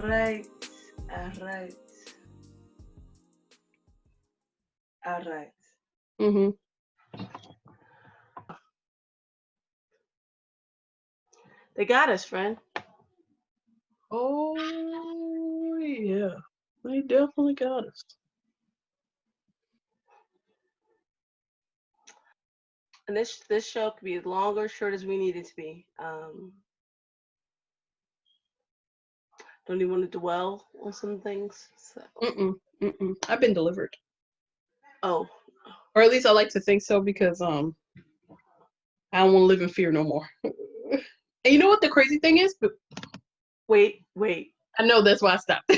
right. All right. All right. Mm-hmm. They got us, friend. Oh yeah, they definitely got us. And this show could be as long or short as we need it to be. Don't even want to dwell on some things. So. I've been delivered, Oh, or at least I like to think so because I don't want to live in fear no more. And you know what the crazy thing is? But wait. I know that's why I stopped.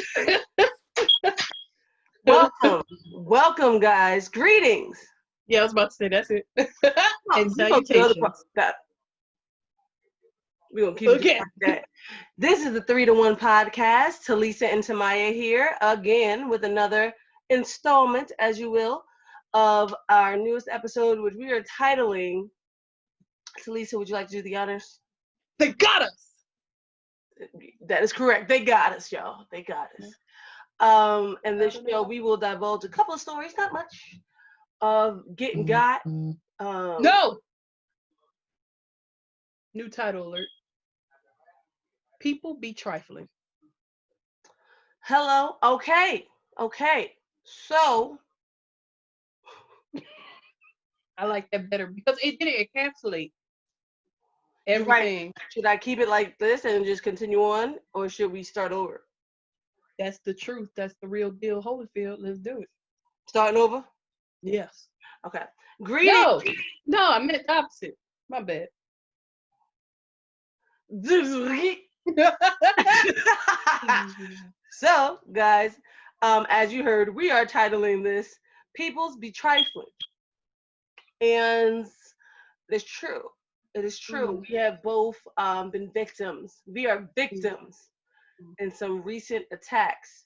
Welcome, guys. Greetings. Yeah, I was about to say that's it. And We gonna do the other part. salutations. We're gonna keep it just Okay. like that. This is the 3-to-1 podcast. TaLissa&Tamiyah here again with another installment, as you will, of our newest episode, which we are titling. TaLissa, would you like to do the honors? They got us. That is correct. They got us, y'all. They got us. And this show, we will divulge a couple of stories, not much, of getting got. No. New title alert. People be trifling. Hello. Okay. So. I like that better because it didn't encapsulate everything. Right. Should I keep it like this and just continue on, or should we start over? That's the truth. That's the real deal, Holyfield. Let's do it. Starting over? Yes. Okay. Greetings. No, I meant the opposite. My bad. So, guys, as you heard, we are titling this "People's Be Trifling," and it's true. It is true. We have both been victims. We are victims in some recent attacks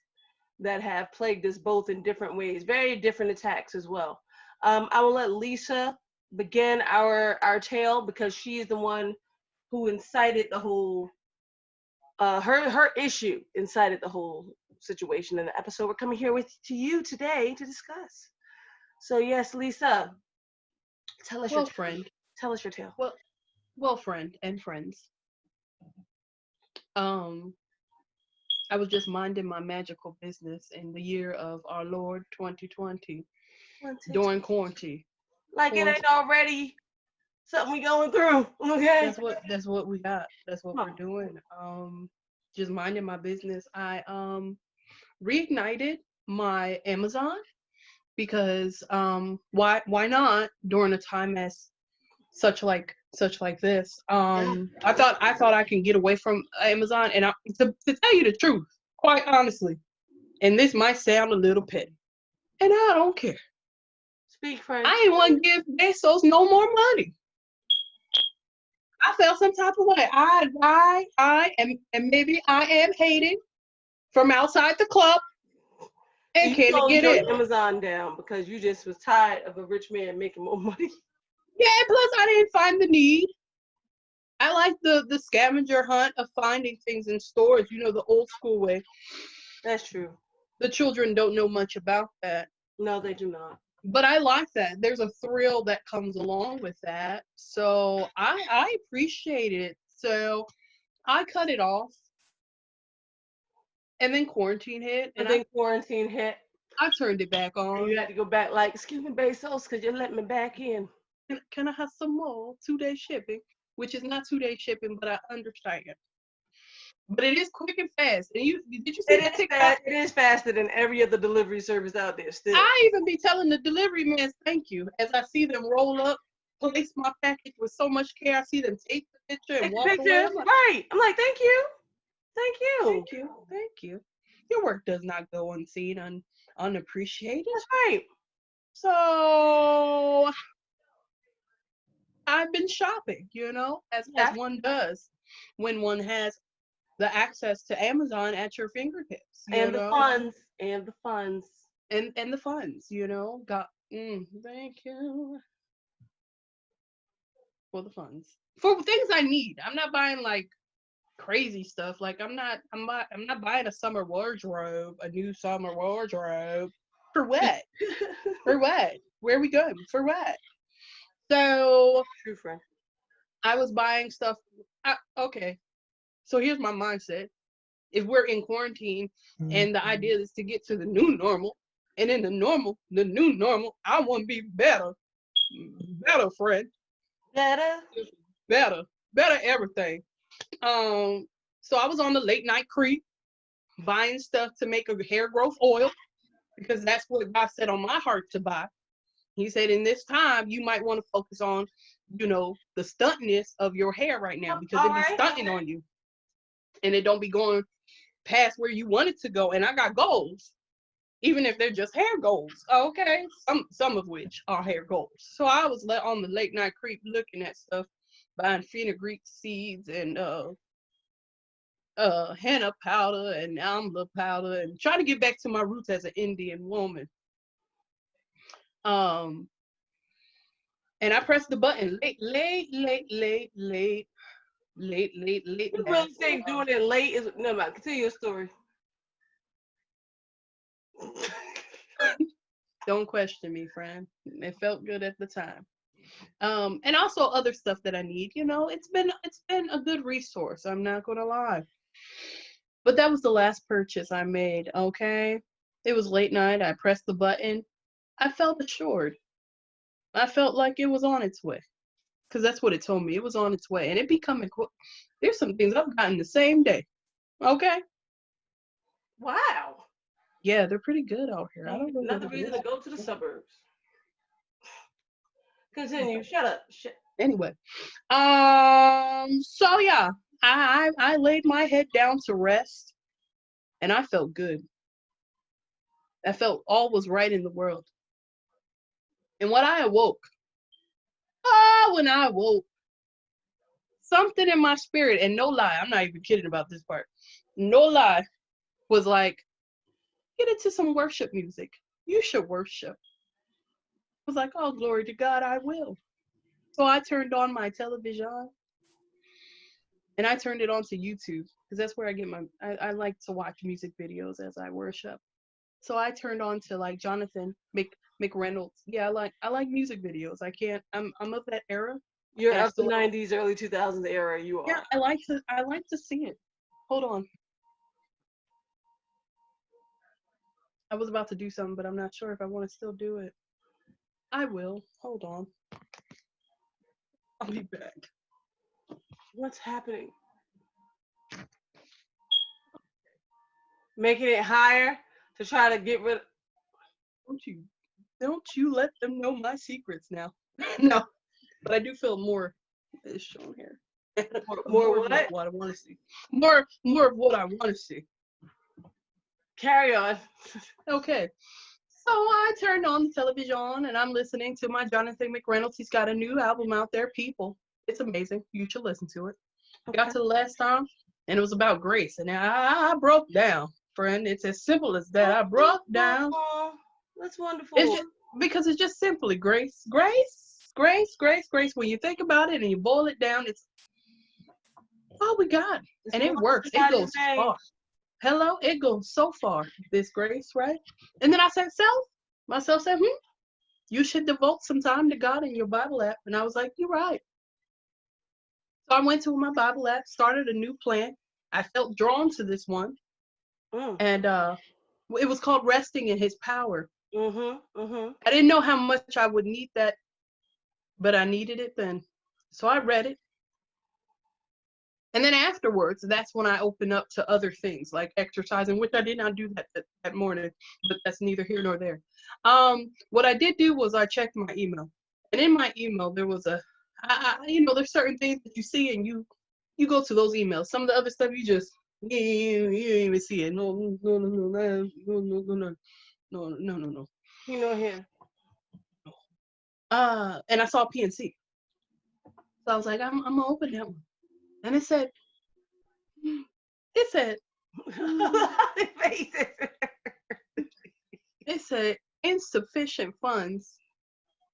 that have plagued us both in different ways, very different attacks as well. I will let Lisa begin our tale because she is the one who incited the whole, her issue incited the whole situation in the episode we're coming here to you today to discuss. So yes, Lisa, tell us your friend. Tell us your tale. Well, friend and friends. I was just minding my magical business in the year of our Lord 2020 during quarantine. Like it ain't already something we going through. Okay. That's what we got. That's what we're doing. Just minding my business. I reignited my Amazon because why not during a time as such like this. I thought I can get away from Amazon, and to tell you the truth, quite honestly, and this might sound a little petty, and I don't care. Speak French. I ain't want to give Bezos no more money. I felt some type of way. I am, and maybe I am hating from outside the club and can't get in. Amazon down because you just was tired of a rich man making more money. Yeah, plus I didn't find the need. I like the scavenger hunt of finding things in stores, the old school way. That's true. The children don't know much about that. No, they do not. But I like that. There's a thrill that comes along with that. So I appreciate it. So I cut it off. And then quarantine hit. I turned it back on. And you had to go back like, excuse me, Bezos, could you let me back in? Can I have some more 2-day shipping? Which is not 2-day shipping, but I understand. But it is quick and fast. And did you see that TikTok? It is faster than every other delivery service out there still. I even be telling the delivery man thank you as I see them roll up, place my package with so much care. I see them take the picture and walk away. Right. I'm like, thank you. Thank you. Your work does not go unseen, unappreciated. That's right. So I've been shopping, as one does when one has the access to Amazon at your fingertips. And the funds. And the funds. Thank you for the funds. For things I need. I'm not buying like crazy stuff. Like I'm not buying a new summer wardrobe. For what? For what? Where are we going? For what? So True friend. I was buying stuff. Okay. So here's my mindset. If we're in quarantine and the idea is to get to the new normal, and in the new normal, I want to be better, friend, Better. better, better everything. So I was on the late night creep, buying stuff to make a hair growth oil because that's what God said on my heart to buy. He said, in this time, you might want to focus on, the stuntness of your hair right now because it be stunting on you, and it don't be going past where you want it to go. And I got goals, even if they're just hair goals. Okay, some of which are hair goals. So I was on the late night creep looking at stuff, buying fenugreek seeds and henna powder and amla powder, and trying to get back to my roots as an Indian woman. And I pressed the button late. You really think doing it late is never mind. Continue your story. Don't question me, friend. It felt good at the time. And also other stuff that I need. It's been a good resource. I'm not gonna lie. But that was the last purchase I made. Okay, it was late night. I pressed the button. I felt assured. I felt like it was on its way, because that's what it told me. It was on its way, and it becoming. There's some things I've gotten the same day. Okay. Wow. Yeah, they're pretty good out here. I don't know. Another reason to go to the suburbs. Continue. Shut up. Anyway, so yeah, I laid my head down to rest, and I felt good. I felt all was right in the world. And when I awoke, something in my spirit, and no lie, I'm not even kidding about this part. No lie, was like, get into some worship music. You should worship. I was like, oh, glory to God, I will. So I turned on my television and I turned it on to YouTube because that's where I get I like to watch music videos as I worship. So I turned on to like Jonathan McReynolds. Yeah, I like music videos. I'm of that era. You're of the 90s, early 2000s era. You are. Yeah, I like to see it. Hold on. I was about to do something, but I'm not sure if I want to still do it. I will. Hold on. I'll be back. What's happening? Making it higher to try to get rid of. Don't you let them know my secrets now. No, but I do feel more is shown here. More what? What I want to see. More of what I want to see. Carry on. Okay. So I turned on the television and I'm listening to my Jonathan McReynolds. He's got a new album out there, People. It's amazing. You should listen to it. Okay. Got to the last time and it was about grace. And I broke down, friend. It's as simple as that. I broke down. That's wonderful. Because it's just simply grace. When you think about it and you boil it down, it's all we got. And it works. It goes far. Hello, it goes so far, this grace, right? And then I said, myself said, you should devote some time to God in your Bible app. And I was like, you're right. So I went to my Bible app, started a new plan. I felt drawn to this one. And it was called Resting in His Power. I didn't know how much I would need that, but I needed it then. So I read it. And then afterwards, that's when I opened up to other things like exercising, which I did not do that morning, but that's neither here nor there. What I did do was I checked my email. And in my email, there was there's certain things that you see and you go to those emails. Some of the other stuff you just, you don't even see it. No. Here. And I saw PNC. So I was like, I'm gonna open that one. And it said, insufficient funds,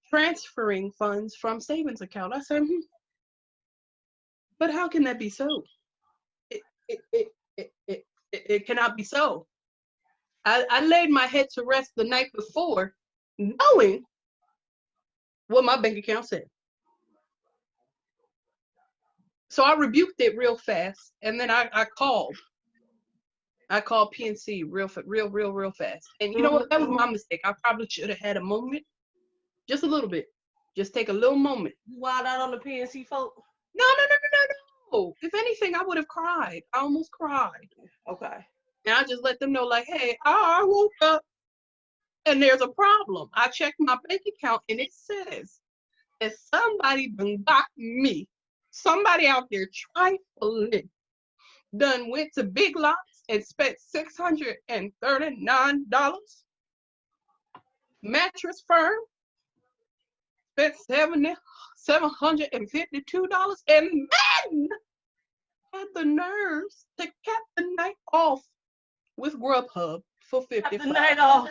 transferring funds from savings account. I said, but how can that be so? it cannot be so. I laid my head to rest the night before, knowing what my bank account said. So I rebuked it real fast, and then I called. I called PNC real fast. And you know what? That was my mistake. I probably should have had a moment, just a little bit. Just take a little moment. Wild out on the PNC folk? No. If anything, I would have cried. I almost cried. Okay. And I just let them know, like, hey, I woke up and there's a problem. I checked my bank account and it says that somebody done got me. Somebody out there trifling done went to Big Lots and spent $639. Mattress Firm spent $752, and then had the nerves to cap the night off with Grubhub for $55. The night off.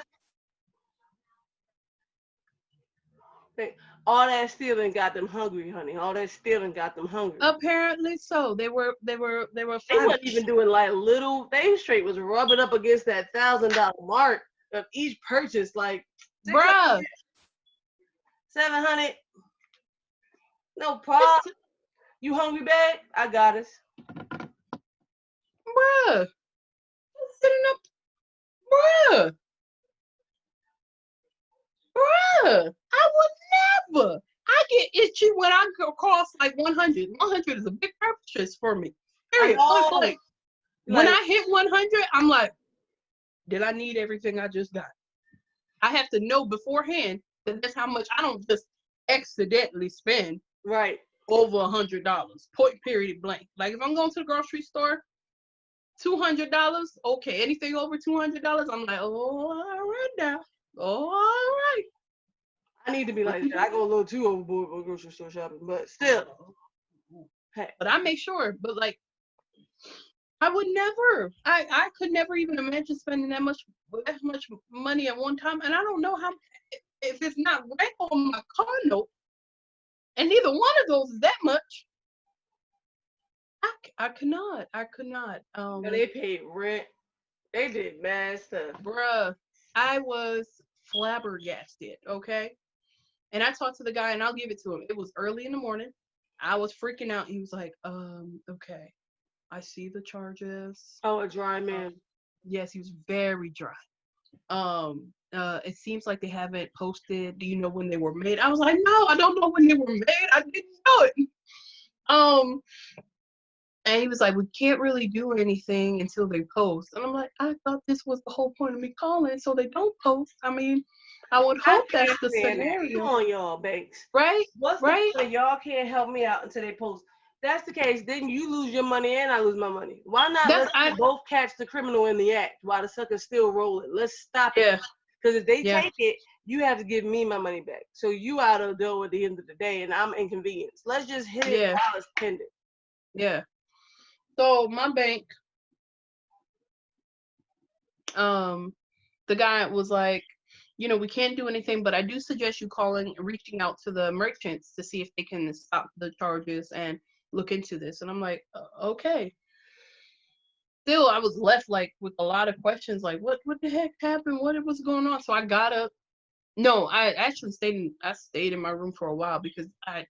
All that stealing got them hungry, honey. All that stealing got them hungry. Apparently so. They wasn't even doing like little. They straight was rubbing up against that $1,000 mark of each purchase. Like, bruh, 700. No problem. You hungry, babe? I got us. Bruh. Sitting up. Bruh. I would never. I get itchy when I go across like 100. 100 is a big purchase for me. Period. Like, when I hit 100, I'm like, did I need everything I just got? I have to know beforehand that that's how much. I don't just accidentally spend over $100. Point period blank. Like if I'm going to the grocery store, $200. Okay, anything over $200, I'm like, oh, all right now. Oh, all right. I need to be like that. I go a little too overboard for grocery store shopping, but still. Hey. But I make sure. But like, I would never. I could never even imagine spending that much money at one time. And I don't know how. If it's not rent on my car note, and neither one of those is that much. I could not. And they paid rent. They did mad stuff. Bruh, I was flabbergasted, okay? And I talked to the guy, and I'll give it to him. It was early in the morning. I was freaking out. He was like, okay, I see the charges. Oh, a dry man. Yes, he was very dry. It seems like they haven't posted. Do you know when they were made? I was like, no, I don't know when they were made. I didn't know it. And he was like, we can't really do anything until they post. And I'm like, I thought this was the whole point of me calling, so they don't post. I mean, I would hope that's the scenario. Come on, y'all, Banks. Right? What's the point? Y'all can't help me out until they post. That's the case. Then you lose your money and I lose my money. Why not let us both catch the criminal in the act while the sucker's still rolling? Let's stop it. Because if they take it, you have to give me my money back. So you out of the door at the end of the day, and I'm inconvenienced. Let's just hit it while it's pending. Yeah. So my bank, the guy was like, we can't do anything, but I do suggest you reaching out to the merchants to see if they can stop the charges and look into this. And I'm like, okay. Still, I was left like with a lot of questions, like what the heck happened? What was going on? So I got up. No, I actually stayed in my room for a while because I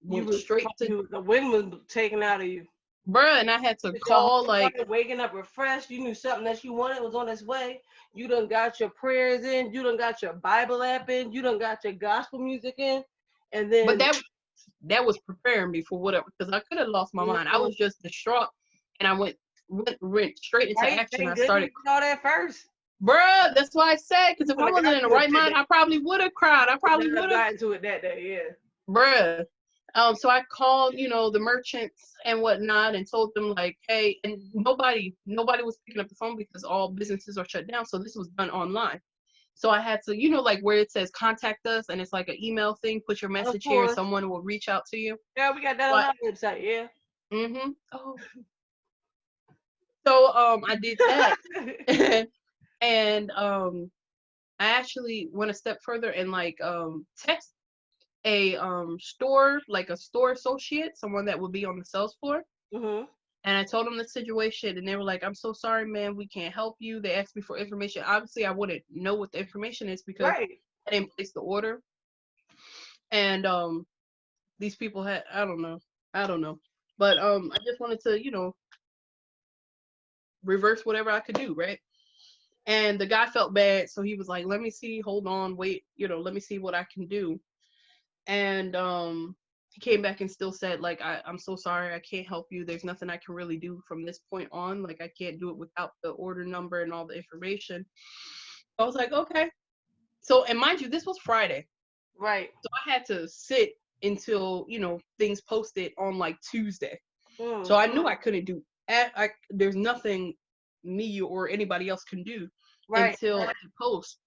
went straight to the wind was taken out of you. Bruh, and I had to call like waking up refreshed. You knew something that you wanted was on its way. You done got your prayers in. You done got your Bible app in. You done got your gospel music in. And then but that was preparing me for whatever, because I could have lost my mind. I was just distraught, and I went straight into action. I started all that first. Bruh, that's why I said, because if I wasn't in the right mind, I probably would have cried. I probably would have gotten to it that day, Bruh. So I called, the merchants and whatnot and told them like, hey, and nobody was picking up the phone because all businesses are shut down. So this was done online. So I had to, like where it says contact us and it's like an email thing, put your message here, someone will reach out to you. Yeah, we got that on our website, yeah. Mm-hmm. Oh. So I did that. And I actually went a step further and like text a store associate, someone that would be on the sales floor, And I told them the situation, and they were like, I'm so sorry, man, we can't help you. They asked me for information. Obviously, I wouldn't know what the information is because Right. I didn't place the order. And these people had, I don't know. But I just wanted to, reverse whatever I could do, right? And the guy felt bad, so he was like, let me see, hold on, wait, let me see what I can do. And he came back and still said, like, I'm so sorry, I can't help you. There's nothing I can really do from this point on. Like, I can't do it without the order number and all the information. I was like, okay. So, and mind you, this was Friday. Right. So I had to sit until, things posted on like Tuesday. So I knew I couldn't do, there's nothing me or anybody else can do until it posts.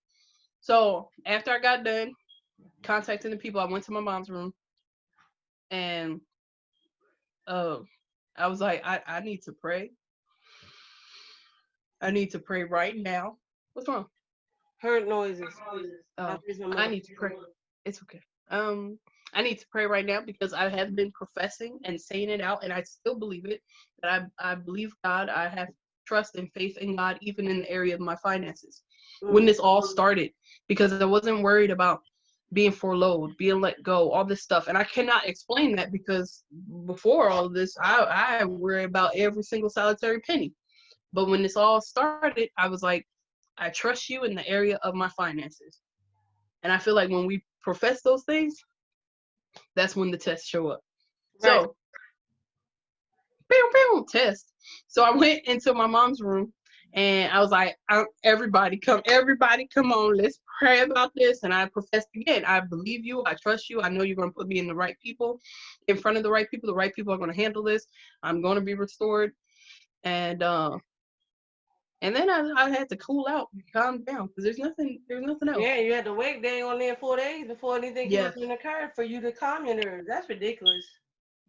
So after I got done contacting the people, I went to my mom's room and I was like, I need to pray. I need to pray right now. What's wrong? Heard noises. I need to pray. It's okay. I need to pray right now because I have been professing and saying it out, and I still believe it. That I believe God. I have trust and faith in God, even in the area of my finances. When this all started, because I wasn't worried about being furloughed, being let go, all this stuff, and I cannot explain that because before all of this, I worry about every single solitary penny. But when this all started, I was like, I trust you in the area of my finances. And I feel like when we profess those things, that's when the tests show up. Right. So, test. So I went into my mom's room and I was like, everybody come on, let's pray about this. And I professed again, I believe you, I trust you, I know you're going to put me in the right people, in front of the right people are going to handle this, I'm going to be restored. And then I had to cool out and calm down because there's nothing else. Yeah, you had to wait on there 4 days before anything can occur for you to calm your nerves. That's ridiculous.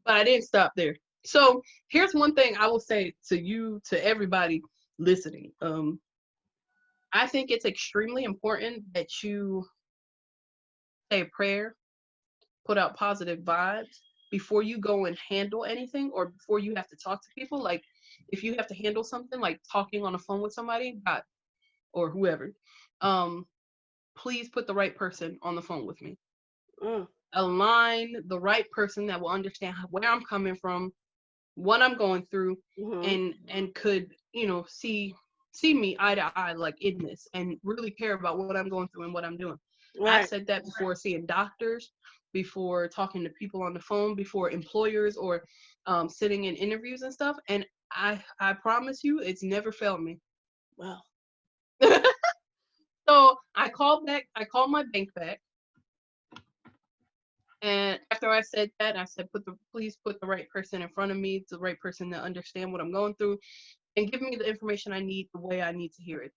But I didn't stop there. So here's one thing I will say to you, to everybody listening. I think it's extremely important that you say a prayer, put out positive vibes before you go and handle anything or before you have to talk to people. Like if you have to handle something like talking on the phone with somebody, God, or whoever, please put the right person on the phone with me. Align the right person that will understand where I'm coming from, what I'm going through, and could, see me eye to eye, like in this, and really care about what I'm going through and what I'm doing. Right. I've said that before seeing doctors, before talking to people on the phone, before employers, or sitting in interviews and stuff. And I promise you, it's never failed me. Wow. So I called my bank back. And after I said that, I said, please put the right person in front of me, the right person that understand what I'm going through, and give me the information I need the way I need to hear it.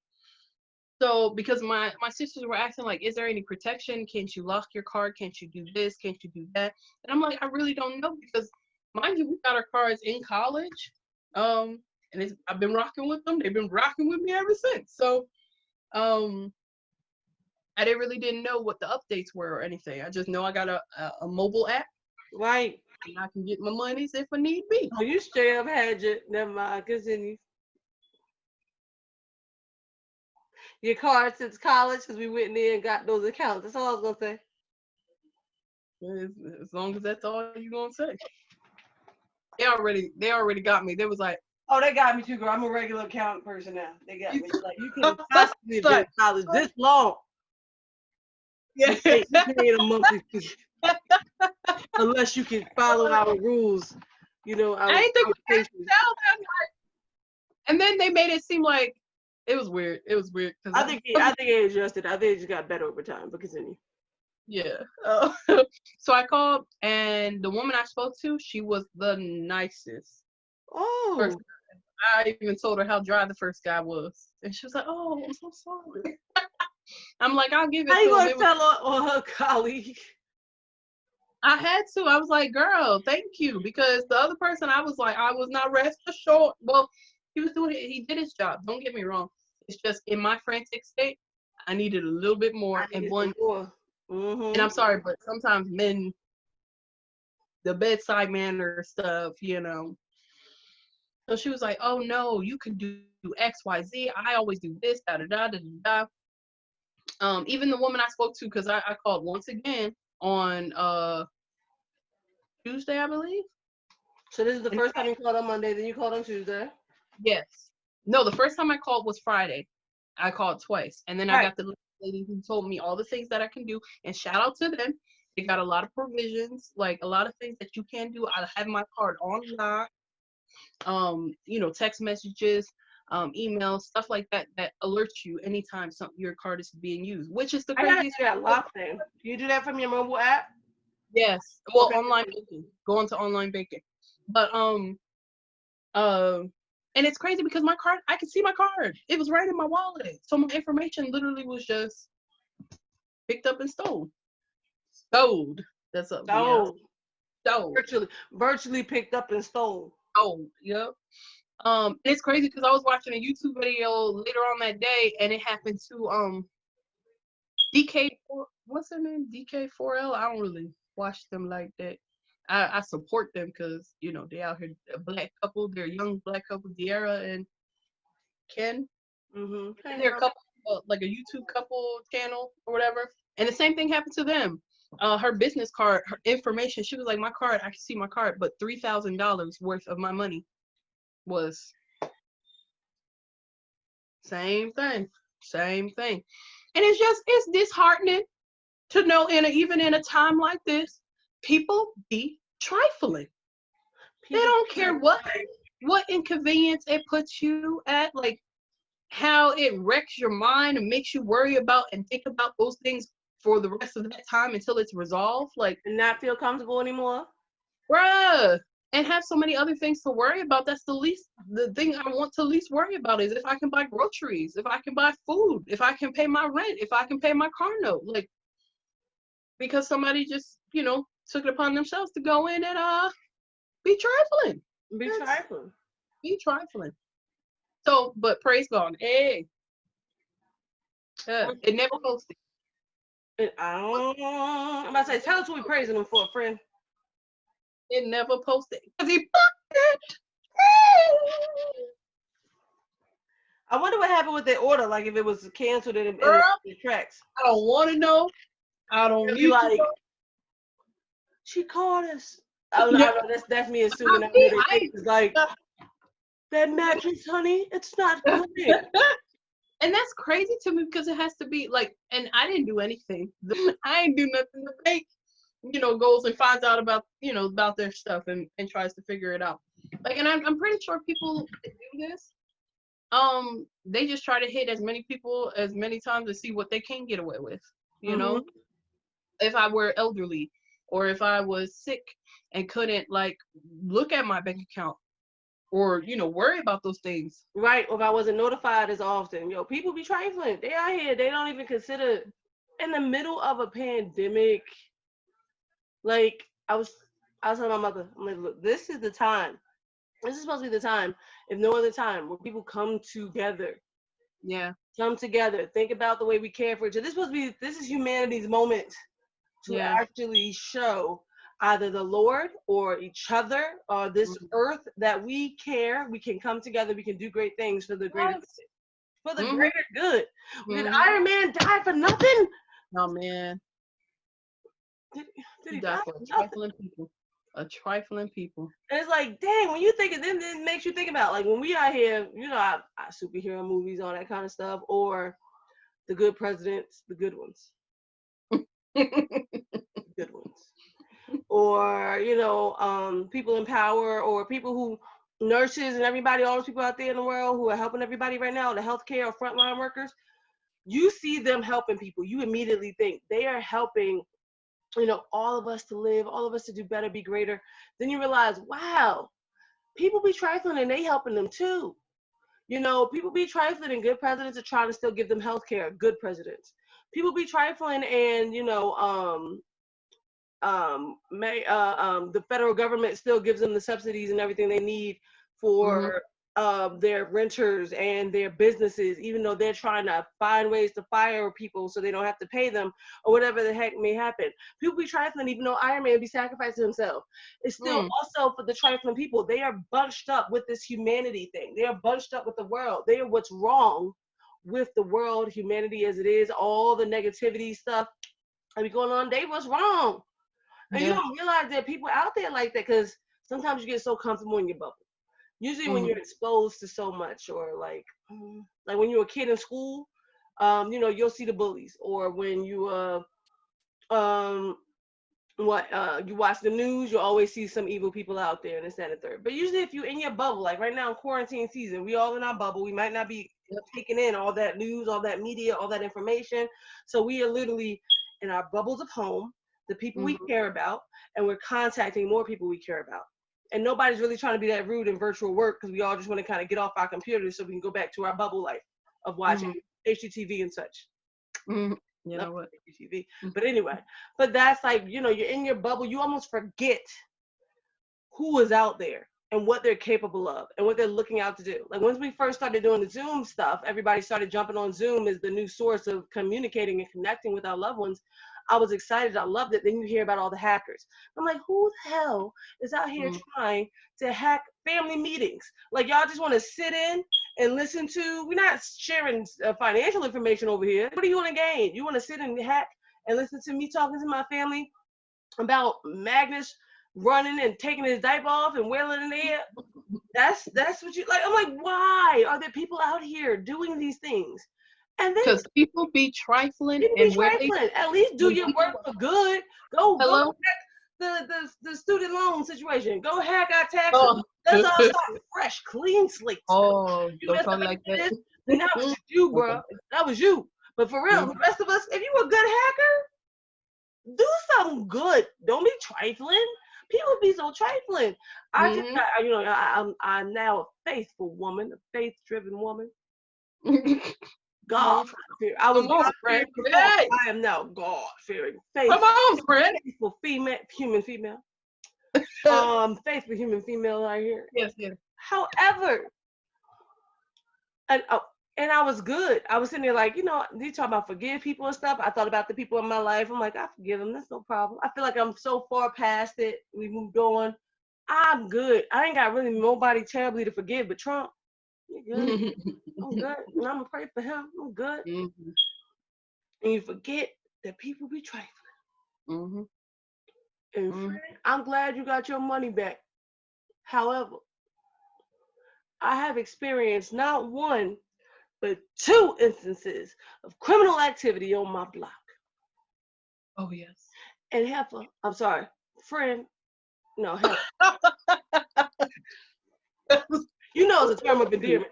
So because my sisters were asking, like, is there any protection? Can't you lock your card? Can't you do this? Can't you do that? And I'm like, I really don't know because, mind you, we got our cards in college. And I've been rocking with them. They've been rocking with me ever since. So I didn't know what the updates were or anything. I just know I got a mobile app. Right. And I can get my monies if I need be. Oh, you straight up had your, never mind, continue. Your card since college, because we went there and got those accounts. That's all I was going to say. As long as that's all you're going to say. They already got me. They was like, oh, they got me too, girl. I'm a regular accountant person now. They got me. Like, you couldn't possibly have been in college this long. Yeah. You pay a monthly fee. Unless you can follow our rules, I didn't think we had to tell them. And then they made it seem like it was weird. It was weird. I think it adjusted. I think it just got better over time. But continue. Yeah. So I called, and the woman I spoke to, she was the nicest. Oh. I even told her how dry the first guy was, and she was like, "Oh, I'm so sorry." I'm like, "I'll give it." How you gonna tell on her colleague? I had to. I was like, "Girl, thank you," because the other person, I was not rest assured. Well, he did his job. Don't get me wrong. It's just in my frantic state, I needed a little bit more. And I'm sorry, but sometimes men, the bedside manner stuff, So she was like, oh no, you can do X, Y, Z. I always do this, da da da da da. Even the woman I spoke to, because I called once again on Tuesday, I believe. So this is the And first time you called on Monday, then you called on Tuesday. yes. No, the first time I called was Friday. I called twice. And then I Right. got the lady who told me all the things that I can do. And shout out to them. They got a lot of provisions, like a lot of things that you can do. I have my card online, text messages, emails, stuff like that that alerts you anytime your card is being used, which is the I gotta craziest. do that lock thing. Do you do that from your mobile app? Yes. Well, Okay. online banking. Go into online banking. But uh, and it's crazy because my card, I could see my card. It was right in my wallet. So my information literally was just picked up and stolen. Sold. That's up, yeah. Stole. Stole. Virtually picked up and stole. Stole. Yep. It's crazy because I was watching a YouTube video later on that day, and it happened to DK. What's her name? DK4L. I don't really watch them like that. I support them because they out here, a black couple. They're a young black couple, De'Ara and Ken. Mm-hmm. And they're a couple, like a YouTube couple channel or whatever. And the same thing happened to them. Her business card, her information. She was like, my card. I can see my card, but $3,000 worth of my money was same thing. Same thing. And it's disheartening to know even in a time like this, people be trifling. They don't care what inconvenience it puts you at, like how it wrecks your mind and makes you worry about and think about those things for the rest of that time until it's resolved. Like, and not feel comfortable anymore. bruh, and have so many other things to worry about. That's the thing I want to least worry about is if I can buy groceries, if I can buy food, if I can pay my rent, if I can pay my car note. Like, because somebody just, took it upon themselves to go in and be trifling. Be trifling. So, but praise God. Hey. It never posted. I'm about to say, tell us what we're praising him for, friend. It never posted. Because he booked it. I wonder what happened with the order, like if it was canceled in the tracks. I don't want to know. I don't need to know. She called us. I know that's me assuming that they think it's like that mattress, honey. It's not coming. And that's crazy to me because it has to be like, and I didn't do anything. I ain't do nothing. The bank, goes and finds out about, about their stuff and tries to figure it out. Like, and I'm pretty sure people that do this, they just try to hit as many people as many times to see what they can get away with. If I were elderly or if I was sick and couldn't like look at my bank account or worry about those things. Right. Or if I wasn't notified as often. People be trifling. They out here. They don't even consider in the middle of a pandemic. Like I was telling my mother, I'm like, look, this is the time. This is supposed to be the time, if no other time, where people come together. Yeah. Come together. Think about the way we care for each other. This is humanity's moment to actually show either the Lord or each other or this earth that we care. We can come together. We can do great things for the greater good. For the greater good. Did Iron Man die for nothing? No, man. Did he die for a trifling people? A trifling people. And it's like, dang, when you think it, then it makes you think about like when we are here, our superhero movies, all that kind of stuff, or the good presidents, the good ones. Good ones. Or, people in power or people who nurses and everybody, all those people out there in the world who are helping everybody right now, the healthcare or frontline workers, you see them helping people. You immediately think they are helping, all of us to live, all of us to do better, be greater. Then you realize, wow, people be trifling and they helping them too. People be trifling and good presidents are trying to still give them healthcare, good presidents. People be trifling and, the federal government still gives them the subsidies and everything they need for their renters and their businesses, even though they're trying to find ways to fire people so they don't have to pay them or whatever the heck may happen. People be trifling, even though Iron Man be sacrificing himself. It's still also for the trifling people. They are bunched up with this humanity thing. They are bunched up with the world. They are what's wrong with the world, humanity as it is, all the negativity stuff that be going on. They what's wrong. And you don't realize there are people out there like that because sometimes you get so comfortable in your bubble. Usually when you're exposed to so much, or like when you're a kid in school, you'll see the bullies, or when you you watch the news, you always see some evil people out there and this, that, and the third. But usually if you're in your bubble, like right now in quarantine season, we all in our bubble, we might not be taking in all that news, all that media, all that information. So we are literally in our bubbles of home, the people we care about, and we're contacting more people we care about. And nobody's really trying to be that rude in virtual work because we all just want to kind of get off our computers so we can go back to our bubble life of watching HGTV and such. You know what? HGTV. But anyway, but that's like, you're in your bubble. You almost forget who is out there and what they're capable of and what they're looking out to do. Like once we first started doing the Zoom stuff, everybody started jumping on Zoom as the new source of communicating and connecting with our loved ones. I was excited. I loved it. Then you hear about all the hackers. I'm like, who the hell is out here trying to hack family meetings? Like, y'all just want to sit in and listen to, we're not sharing financial information over here. What are you going to gain? You want to sit and hack and listen to me talking to my family about Magnus running and taking his diaper off and wailing in the air? That's what you like. I'm like, why are there people out here doing these things? And then because people be trifling at least do your work for good. Go hack the student loan situation. Go hack our taxes. Let's all start fresh, clean slates. You don't talk like that. Then that was you, bro. That was you. But for real, the rest of us, if you a good hacker, do something good. Don't be trifling. People be so trifling. I'm now a faithful woman, a faith-driven woman. God, I was God-fearing before. I am now God-fearing. Come on, friend. Faithful human female. Faithful human female right here. Yes, yes. However, and I was good. I was sitting there like, you talk about forgive people and stuff. I thought about the people in my life. I'm like, I forgive them. That's no problem. I feel like I'm so far past it. We moved on. I'm good. I ain't got really nobody terribly to forgive but Trump. You're good. I'm good. And I'm gonna pray for him. I'm good. And you forget that people be trifling. And friend, I'm glad you got your money back. However, I have experienced not one, but 2 instances of criminal activity on my block. Oh, yes. And heifer, I'm sorry, friend, no, heifer. It's a term of endearment.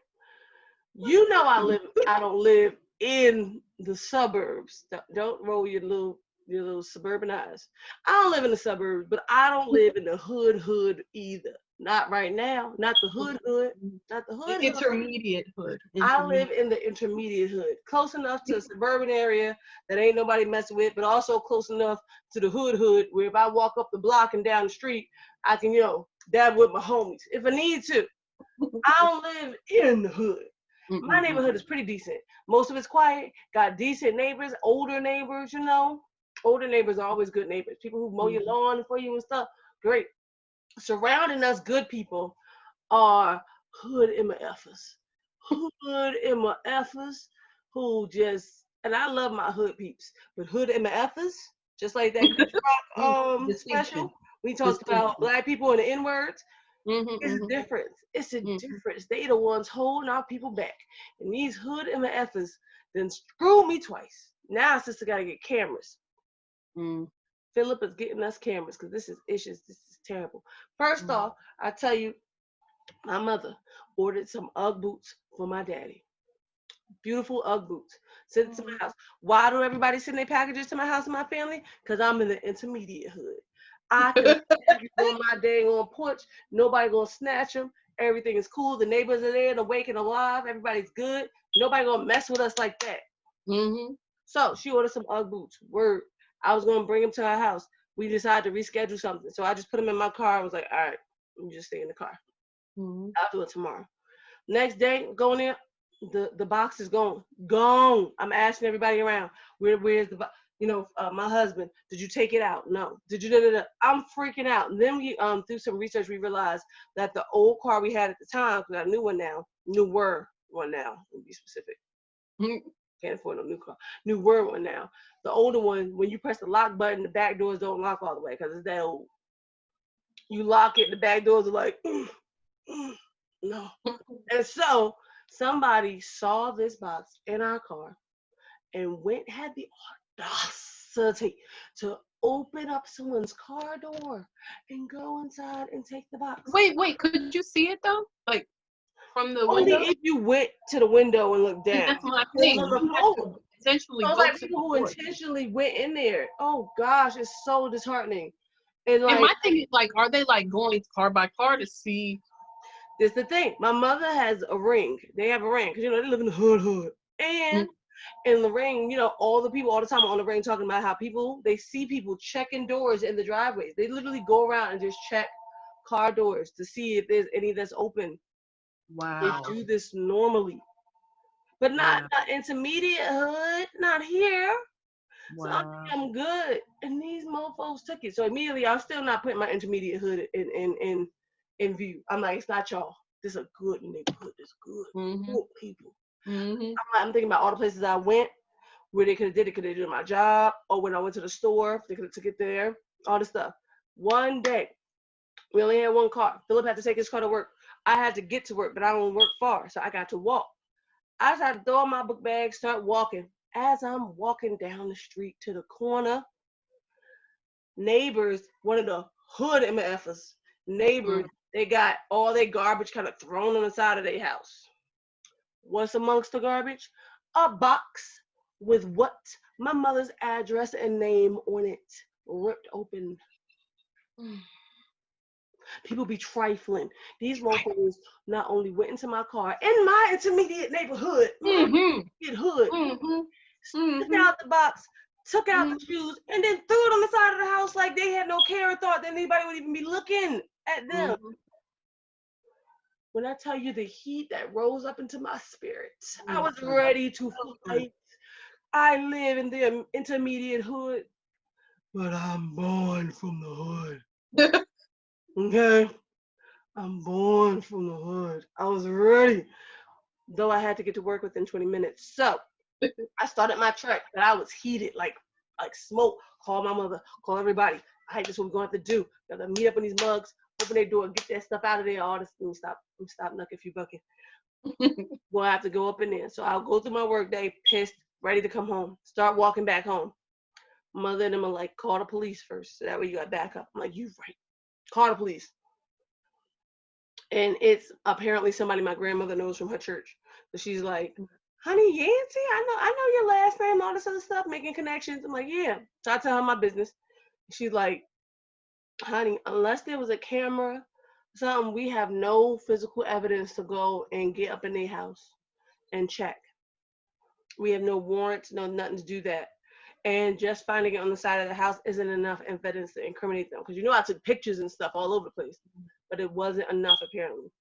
I don't live in the suburbs. Don't roll your little suburban eyes. I don't live in the suburbs, but I don't live in the hood either. Not right now. Not the hood. Not the hood. Intermediate hood. I live in the intermediate hood, close enough to a suburban area that ain't nobody messing with, but also close enough to the hood where if I walk up the block and down the street, I can, dab with my homies if I need to. I don't live in the hood. My neighborhood is pretty decent. Most of it's quiet, got decent neighbors, older neighbors, Older neighbors are always good neighbors. People who mow your lawn for you and stuff, great. Surrounding us good people are hood MFers. Hood MFers who just, and I love my hood peeps, but hood MFers, just like that Chris Rock special, we talked about black people and the N-words. It's a difference. It's a difference. They the ones holding our people back. And these hood MFers then screwed me twice. Now sister gotta get cameras. Philip is getting us cameras because this is terrible. First off, I tell you, my mother ordered some Ugg boots for my daddy. Beautiful Ugg boots. Sent it to my house. Why do everybody send their packages to my house and my family? Because I'm in the intermediate hood. I can on my dang on porch. Nobody gonna snatch them. Everything is cool. The neighbors are there, awake and alive. Everybody's good. Nobody gonna mess with us like that. So she ordered some Ugg boots. Word. I was gonna bring them to her house. We decided to reschedule something. So I just put them in my car. I was like, all right, let me just stay in the car. I'll do it tomorrow. Next day, going there, the box is gone. Gone. I'm asking everybody around, where's the box? My husband, did you take it out? No. Did you? Da, da, da. I'm freaking out. And then we through some research, we realized that the old car we had at the time, because I knew one now, newer one now, to be specific. Can't afford no new car. Newer one now. The older one, when you press the lock button, the back doors don't lock all the way because it's that old. You lock it, the back doors are like, no. And so somebody saw this box in our car and had the audacity to open up someone's car door and go inside and take the box. Wait, could you see it though? Like from the Only window? if you went to the window and looked down. That's my thing. Intentionally so go like to people who the door. intentionally went in there. Oh gosh, it's so disheartening. And like, And my thing is like, are they like going car by car to see? this is the thing. My mother has a ring. They have a ring because they live in the hood. And in the ring, all the people all the time on the ring talking about how they see people checking doors in the driveways. They literally go around and just check car doors to see if there's any that's open. Wow. They do this normally, but not intermediate hood, not here. So I'm good. And these mofos took it. So immediately I'm still not putting my intermediate hood in view. I'm like, it's not y'all. This is a good neighborhood. It's good. Good people. I'm thinking about all the places I went where they could have did it. Could they did my job? Or when I went to the store, they could have took it there. All this stuff. One day, we only had one car. Philip had to take his car to work. I had to get to work, but I don't work far, so I got to walk. I just had to throw on my book bag, start walking. As I'm walking down the street to the corner, neighbors, one of the hood MFers, neighbors, they got all their garbage kind of thrown on the side of their house. What's amongst the garbage? A box with what? My mother's address and name on it, ripped open. People be trifling. These mofos not only went into my car in my intermediate neighborhood, hood, took out the box, took out the shoes, and then threw it on the side of the house like they had no care or thought that anybody would even be looking at them. When I tell you the heat that rose up into my spirit, I was ready to fight. I live in the intermediate hood, but I'm born from the hood. Okay? I'm born from the hood. I was ready, though I had to get to work within 20 minutes. So I started my trek, and I was heated, like smoke. Call my mother, call everybody. I think this is what we're going to have to do. Gotta meet up in these mugs, open their door, get that stuff out of there. All this. Let me stop knucking if you bucking. We'll have to go up in there. So I'll go through my work day, pissed, ready to come home. Start walking back home. Mother and them are like, call the police first. So that way you got backup. I'm like, you right. Call the police. And it's apparently somebody my grandmother knows from her church. So she's like, honey, Yancy, I know your last name, all this other stuff, making connections. I'm like, yeah. So I tell her my business. She's like, honey, unless there was a camera, something, we have no physical evidence to go and get up in their house and check. We have no warrants, no nothing to do that. And just finding it on the side of the house isn't enough evidence to incriminate them. Because I took pictures and stuff all over the place. But it wasn't enough, apparently.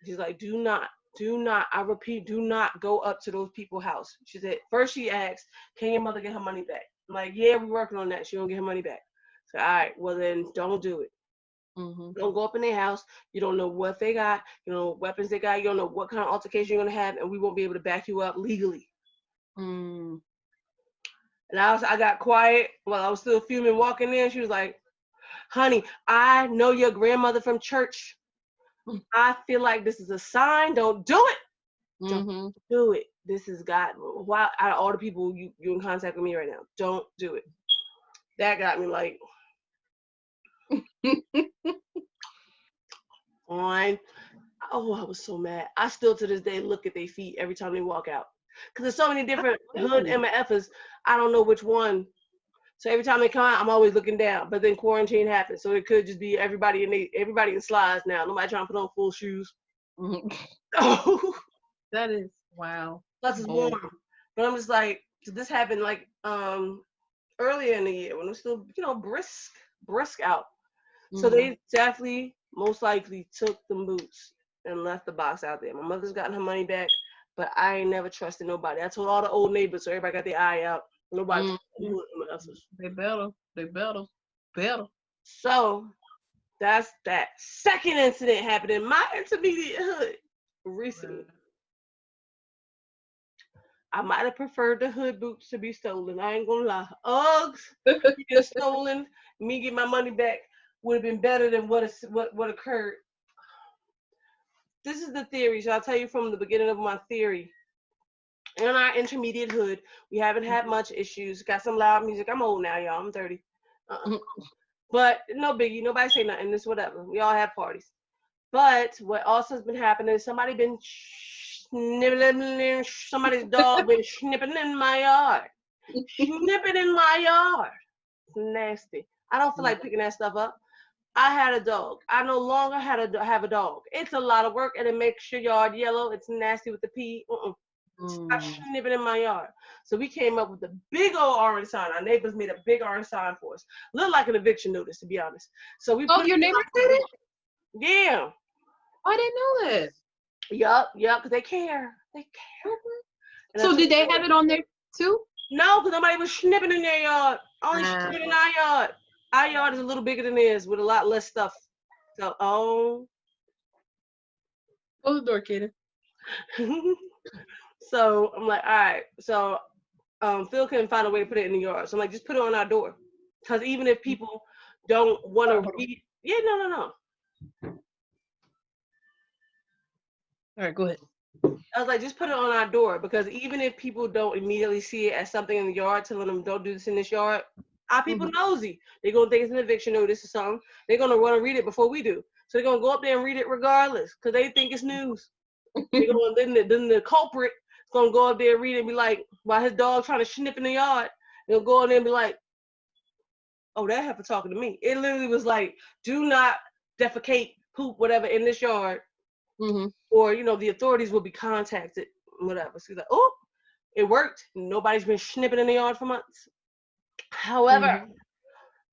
She's like, do not, I repeat, do not go up to those people's house. She said, first she asked, can your mother get her money back? I'm like, yeah, we're working on that. She don't get her money back. So, all right, well then, don't do it. Don't go up in their house. You don't know what they got. You know what weapons they got. You don't know what kind of altercation you're going to have, and we won't be able to back you up legally. And I got quiet while I was still fuming, walking in. She was like, honey, I know your grandmother from church. I feel like this is a sign. Don't do it. Don't do it. This is God. Why out of all the people you in contact with me right now, don't do it. That got me like, fine. Oh, I was so mad. I still to this day look at their feet every time they walk out. Because there's so many different hood MFers. I don't know which one. So every time they come out, I'm always looking down. But then quarantine happened. So it could just be everybody in slides now. Nobody trying to put on full shoes. That is, wow. Plus it's warm. But I'm just like, this happened like earlier in the year when it was still, brisk out. So they definitely, most likely took them boots. and left the box out there. My mother's gotten her money back, but I ain't never trusted nobody. I told all the old neighbors, so everybody got their eye out. Nobody They better. So that's that. Second incident happened in my intermediate hood recently. I might have preferred the hood boots to be stolen. I ain't gonna lie. Uggs get stolen, me get my money back would have been better than what occurred. This is the theory. So I'll tell you from the beginning of my theory. In our intermediate hood, we haven't had much issues. Got some loud music. I'm old now, y'all. I'm 30. But no biggie. Nobody say nothing. It's whatever. We all have parties. But what also has been happening is somebody been snipping, somebody's dog been snipping in my yard. Snipping in my yard. It's nasty. I don't feel like picking that stuff up. I had a dog. I no longer have a dog. It's a lot of work and it makes your yard yellow. It's nasty with the pee. Stop snipping in my yard. So we came up with a big old orange sign. Our neighbors made a big orange sign for us. Looked like an eviction notice, to be honest. So we your neighbors did it? Yeah. I didn't know that. Yup, because they care. They care. So did they have it on there too? No, because nobody was snipping in their yard. Only snipping in our yard. Our yard is a little bigger than theirs with a lot less stuff. So, Close the door, Kaden. So I'm like, all right. So Phil couldn't find a way to put it in the yard. So I'm like, just put it on our door. Because even if people don't want to read, no. All right, go ahead. I was like, just put it on our door, because even if people don't immediately see it as something in the yard, telling them don't do this in this yard, our people nosy. They're gonna think it's an eviction notice or something. They're gonna want to read it before we do. So they're gonna go up there and read it regardless, because they think it's news. Then the culprit is gonna go up there and read it and be like, while his dog trying to snip in the yard, they'll go in there and be like, oh, that heifer talking to me. It literally was like, do not defecate, poop, whatever in this yard. Or, the authorities will be contacted, whatever. So he's like, oh, it worked. Nobody's been snipping in the yard for months. However,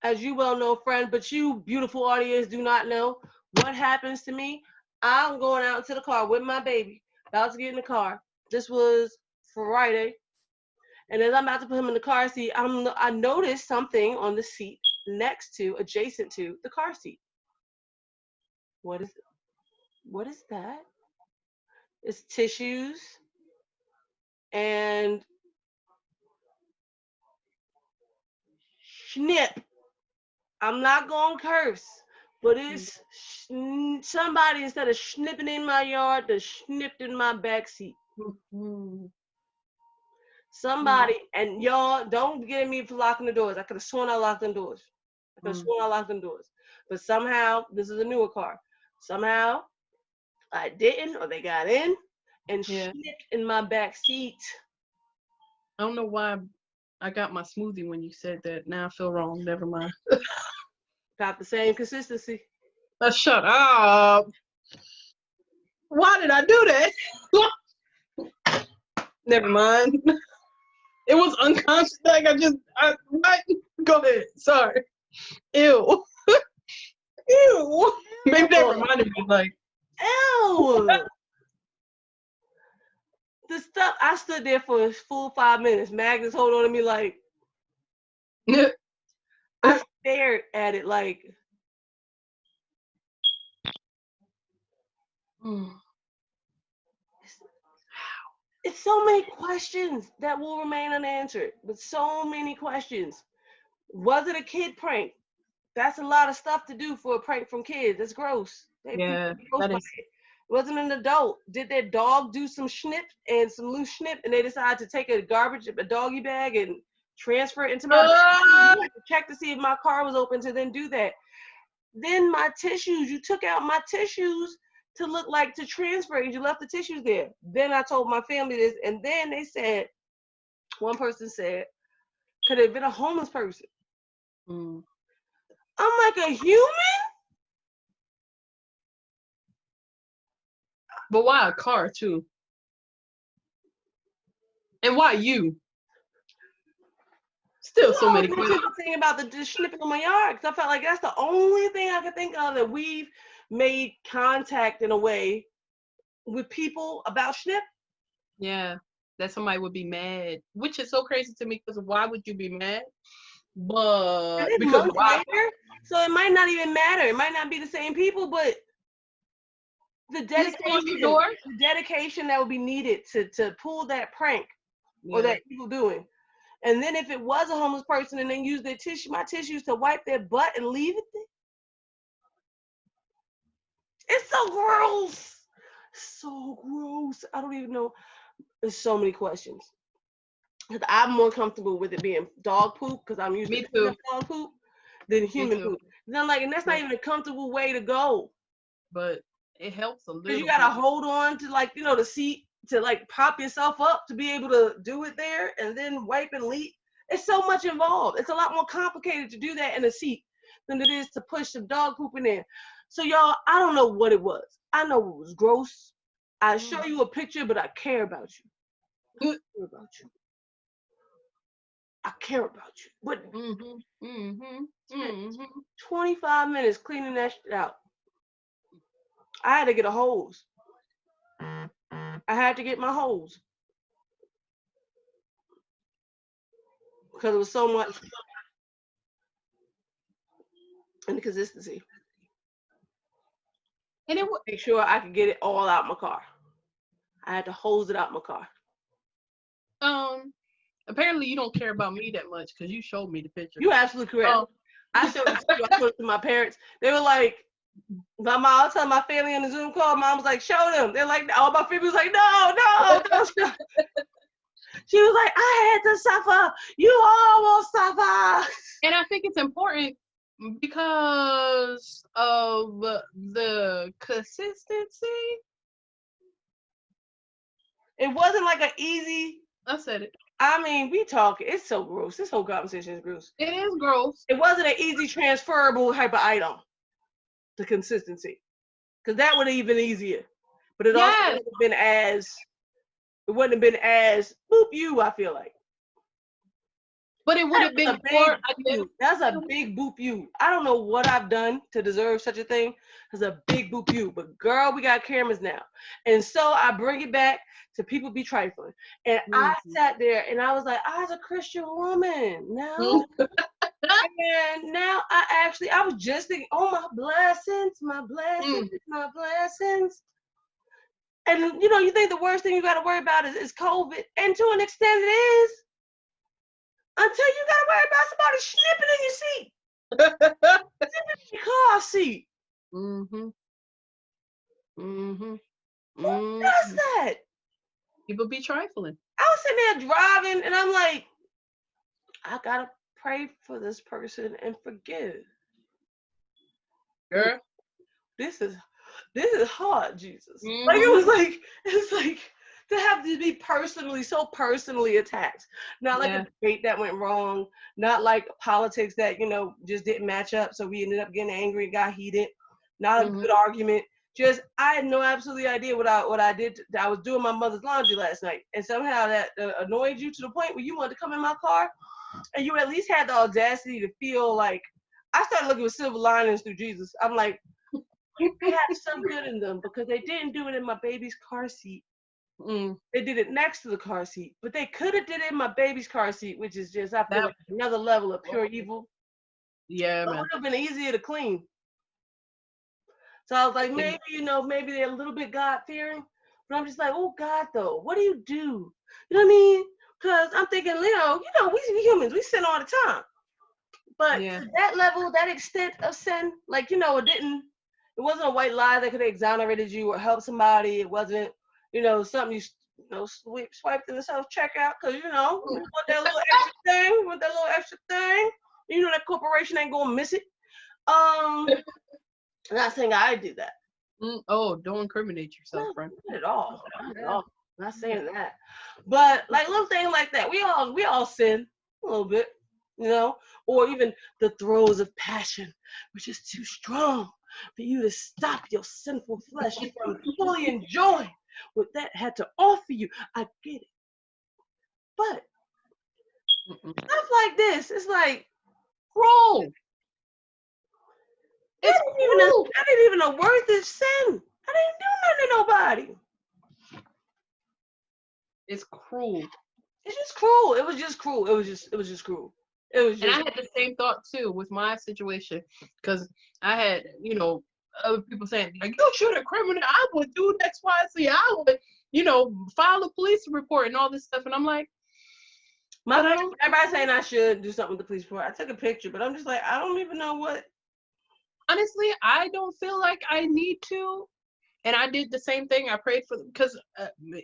as you well know, friend, but you beautiful audience do not know, what happens to me. I'm going out to the car with my baby, about to get in the car. This was Friday. And as I'm about to put him in the car seat, I noticed something on the seat adjacent to the car seat. What is that? It's tissues and snip. I'm not going to curse, but it's somebody, instead of snipping in my yard, that snipped in my back seat. Somebody, and y'all don't get at me for locking the doors. I could have sworn I locked them doors. But somehow, this is a newer car. Somehow, I didn't, or they got in and snipped in my back seat. I don't know why I got my smoothie when you said that. Now I feel wrong. Never mind. Got the same consistency. Shut up. Why did I do that? Never mind. It was unconscious. Like what? Go ahead. Sorry. Ew. Ew. Maybe that reminded me, like. Ew. The stuff, I stood there for a full 5 minutes. Magnus hold on to me like. I stared at it like. It's so many questions that will remain unanswered. But so many questions. Was it a kid prank? That's a lot of stuff to do for a prank from kids. That's gross. That is. Wasn't an adult. Did their dog do some snip and some loose snip, and they decided to take a doggy bag and transfer it into my bag? I had to check to see if my car was open to then do that. Then my tissues, you took out my tissues to transfer, and you left the tissues there. Then I told my family this, and then they said, one person said, could it have been a homeless person? I'm like, a human? But why a car too? And why you? Still so many questions. I'm thinking about the snipping on my yard, because I felt like that's the only thing I could think of that we've made contact in a way with people about Schnipp. Yeah, that somebody would be mad, which is so crazy to me because why would you be mad? But And then because months why? later, so it might not even matter. It might not be the same people, but the dedication that would be needed to pull that prank or that evil doing. And then if it was a homeless person and then use their my tissues to wipe their butt and leave it there. It's so gross. So gross. I don't even know. There's so many questions. Because I'm more comfortable with it being dog poop because I'm used to dog poop than human poop. And I'm like, and that's not even a comfortable way to go. But it helps a little. Because you gotta hold on to like, the seat to like prop yourself up to be able to do it there and then wipe and leak. It's so much involved. It's a lot more complicated to do that in a seat than it is to push some dog poop in there. So y'all, I don't know what it was. I know it was gross. I show you a picture, but I care about you. I care about you. I care about you. But 25 minutes cleaning that shit out. I had to get a hose. I had to get my hose. Because it was so much inconsistency. And it would make sure I could get it all out my car. I had to hose it out my car. Apparently you don't care about me that much because you showed me the picture. You're absolutely correct. I showed it to you. I showed it to my parents. They were like, my mom, I was telling my family on the Zoom call, mom was like, show them. They're like, all my family was like, no, don't show. She was like, I had to suffer. You all will suffer. And I think it's important because of the consistency. It wasn't like an easy. I said it. I mean, we talk. It's so gross. This whole conversation is gross. It is gross. It wasn't an easy transferable type of item. The consistency, because that would have been easier. But it also wouldn't have been as. It wouldn't have been as boop you. I feel like. But it would have been more. That's a big boop you. I don't know what I've done to deserve such a thing. That's a big boop you. But girl, we got cameras now. And so I bring it back to people be trifling. And I sat there and I was like, I was a Christian woman. Now, and now I was just thinking, oh, my blessings. My blessings. And, you think the worst thing you got to worry about is COVID. And to an extent it is. Until you gotta worry about somebody snipping in your seat. Snipping in your car seat. Who does that? People be trifling. I was sitting there driving and I'm like, I gotta pray for this person and forgive. Girl. This is hard, Jesus. Like it's like to have to be so personally attacked. Not like a debate that went wrong, not like politics that, just didn't match up. So we ended up getting angry and got heated. Not a good argument. Just, I had no absolutely idea what I did. I was doing my mother's laundry last night. And somehow that annoyed you to the point where you wanted to come in my car. And you at least had the audacity to feel like, I started looking with silver linings through Jesus. I'm like, they had some good in them because they didn't do it in my baby's car seat. They did it next to the car seat, but they could have did it in my baby's car seat, which is just, I feel like another level of pure evil. Yeah, it would have been easier to clean. So I was like, maybe, maybe they're a little bit God-fearing, but I'm just like, oh God, though, what do? You know what I mean? Because I'm thinking, we humans, we sin all the time. But to that level, that extent of sin, like, it wasn't a white lie that could have exonerated you or helped somebody. It wasn't, something you swiped in the self-checkout because, you want that little extra thing. That corporation ain't going to miss it. I'm not saying I did that. Don't incriminate yourself, friend. Not at all. Not saying that. But, like, little things like that. We all sin a little bit, or even the throes of passion, which is too strong for you to stop your sinful flesh from fully enjoying what that had to offer you. I get it. But stuff like this, it's like, bro, that ain't even a worth of sin. I didn't do nothing to nobody. It's cruel. It's just cruel. It was just cruel. It was just cruel. It was And I just. had the same thought too with my situation, because I had, other people saying like, you shoot a criminal, I would do X, Y, Z, I would, file a police report and all this stuff, and I'm like, Everybody saying I should do something with the police report. I took a picture, but I'm just like, I don't even know what. Honestly, I don't feel like I need to. And I did the same thing. I prayed for, because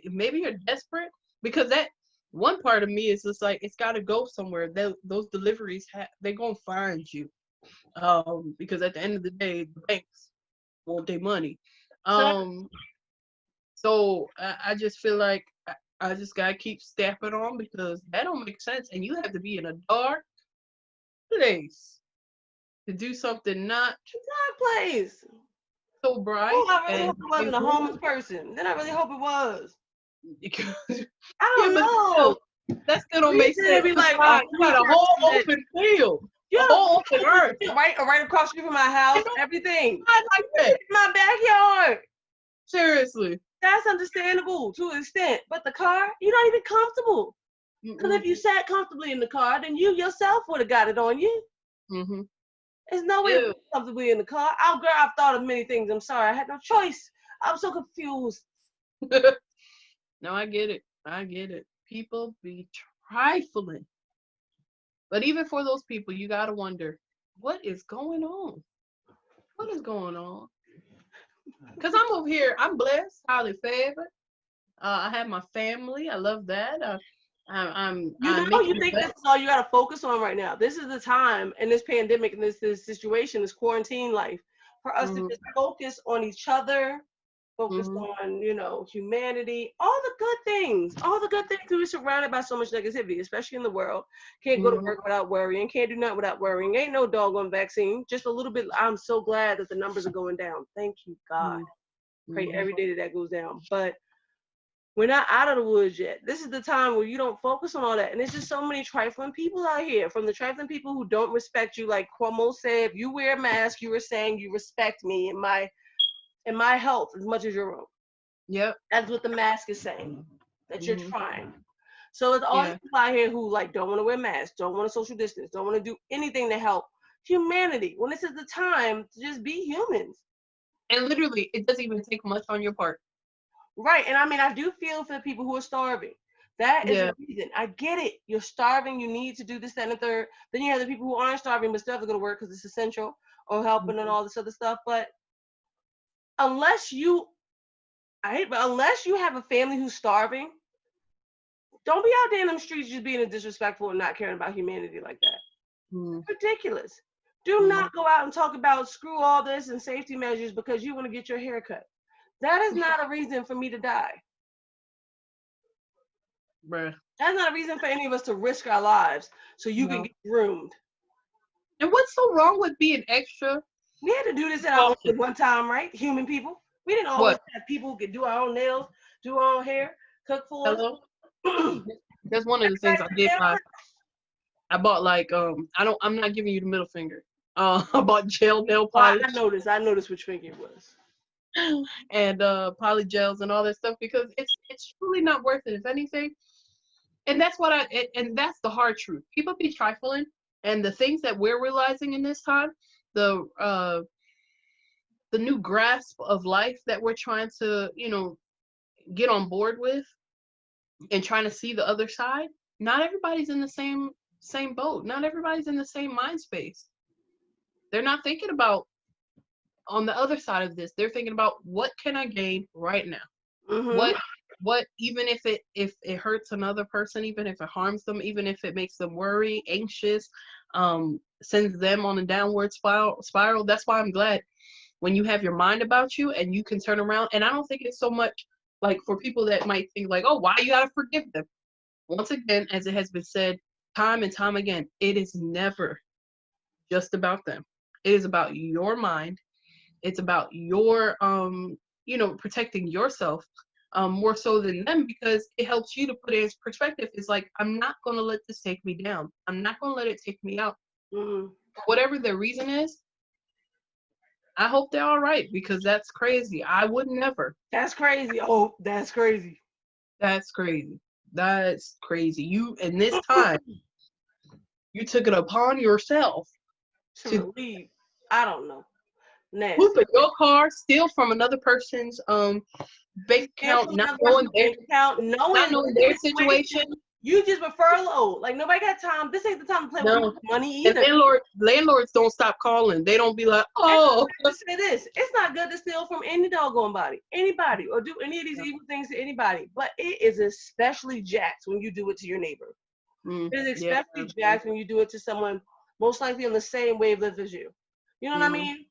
maybe you're desperate, because that one part of me is just like, it's got to go somewhere. Those deliveries, they're going to find you. Because at the end of the day, the banks want their money. So I just feel like I just got to keep stepping on, because that don't make sense. And you have to be in a dark place to do something not Dark place. so bright. Oh, I really hope it wasn't a homeless person. Then I really hope it was. I don't know. That still don't make sense. Be like, you got a whole open field. A whole open earth. Right across the street from my house. Everything. I like that. My backyard. Seriously. That's understandable to an extent. But the car, you're not even comfortable. Because if you sat comfortably in the car, then you yourself would have got it on you. Mm-hmm. There's no way to be comfortably in the car. Girl, I've thought of many things. I'm sorry. I had no choice. I'm so confused. No, I get it. People be trifling. But even for those people, you got to wonder, what is going on? What is going on? Because I'm over here, I'm blessed, highly favored. I have my family. I love that. You think this is all you got to focus on right now. This is the time in this pandemic and this situation, this quarantine life, for us to just focus on each other, focus on, humanity, all the good things. We're surrounded by so much negativity, especially in the world. Can't go to work without worrying. Can't do nothing without worrying. Ain't no doggone vaccine. Just a little bit. I'm so glad that the numbers are going down. Thank you, God. Pray every day that goes down. But we're not out of the woods yet. This is the time where you don't focus on all that. And there's just so many trifling people out here, from the trifling people who don't respect you. Like Cuomo said, if you wear a mask, you were saying you respect me and my health as much as your own. Yep. That's what the mask is saying, that you're trying. So it's all these people out here who don't want to wear masks, don't want to social distance, don't want to do anything to help humanity, when this is the time to just be humans. And literally, it doesn't even take much on your part. Right. And I mean, I do feel for the people who are starving. That is the reason. I get it. You're starving. You need to do this, that, and the third. Then you have the people who aren't starving but still have to go to work because it's essential, or helping and all this other stuff. But unless you have a family who's starving, don't be out there in them streets just being disrespectful and not caring about humanity like that. Ridiculous. Do not go out and talk about screw all this and safety measures because you want to get your hair cut. That is not a reason for me to die. Bruh. That's not a reason for any of us to risk our lives so you can get groomed. And what's so wrong with being extra? We had to do this at our own one time, right? Human people. We didn't always have people who could do our own nails, do our own hair, cook for us. That's one of the things I did. I bought I'm not giving you the middle finger. I bought gel nail polish. I noticed which finger it was. And poly gels and all that stuff, because it's truly not worth it, if anything. And that's and that's the hard truth. People be trifling, and the things that we're realizing in this time, the new grasp of life that we're trying to, get on board with and trying to see the other side. Not everybody's in the same boat. Not everybody's in the same mind space. They're not thinking about on the other side of this. They're thinking about, what can I gain right now? What even if it hurts another person, even if it harms them, even if it makes them worry, anxious, sends them on a downward spiral. That's why I'm glad when you have your mind about you and you can turn around. And I don't think it's so much like for people that might think like, oh, why you gotta forgive them? Once again, as it has been said time and time again, it is never just about them. It is about your mind. It's about your, protecting yourself more so than them, because it helps you to put it in perspective. It's like, I'm not going to let this take me down. I'm not going to let it take me out. Whatever their reason is, I hope they're all right, because that's crazy. I would never. That's crazy. Oh, that's crazy. That's crazy. That's crazy. You, and this time, you took it upon yourself to relieve. I don't know. Nasty. Poop in your car, steal from another person's bank account, not knowing their situation. You just refer load. Like nobody got time. This ain't the time to play with money either. And landlords don't stop calling. They don't be like, oh. Let's say this: it's not good to steal from any doggone anybody, or do any of these evil things to anybody. But it is especially jacked when you do it to your neighbor. It is especially jacked when you do it to someone most likely on the same wavelength as you. You know what I mean?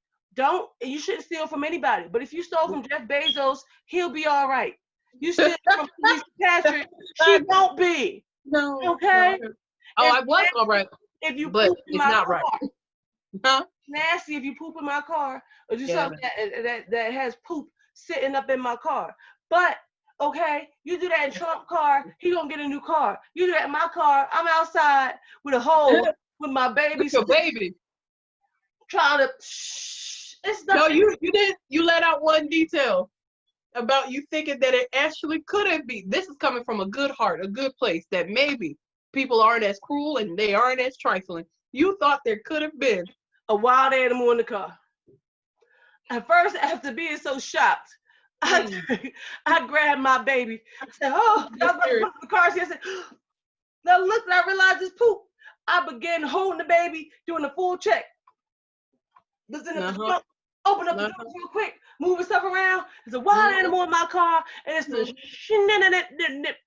You shouldn't steal from anybody. But if you stole from Jeff Bezos, he'll be all right. You steal from Lisa Patrick, she won't be. No. Okay? No. Oh, I was all right. If you but poop in my car, right. Huh? Nasty if you poop in my car or do something that has poop sitting up in my car. But okay, you do that in Trump's car, he gonna get a new car. You do that in my car, I'm outside with a hole with my baby. With your baby. Trying to it's not. No, you did. You let out one detail about you thinking that it actually couldn't be. This is coming from a good heart, a good place, that maybe people aren't as cruel and they aren't as trifling. You thought there could have been a wild animal in the car. At first, after being so shocked, I grabbed my baby. I said, "Oh, I was about to put in the car." I said, "Now look, I realized it's poop." I began holding the baby, doing a full check. Listen to the trunk, open up the door real quick, moving stuff around. There's a wild animal in my car, and it's the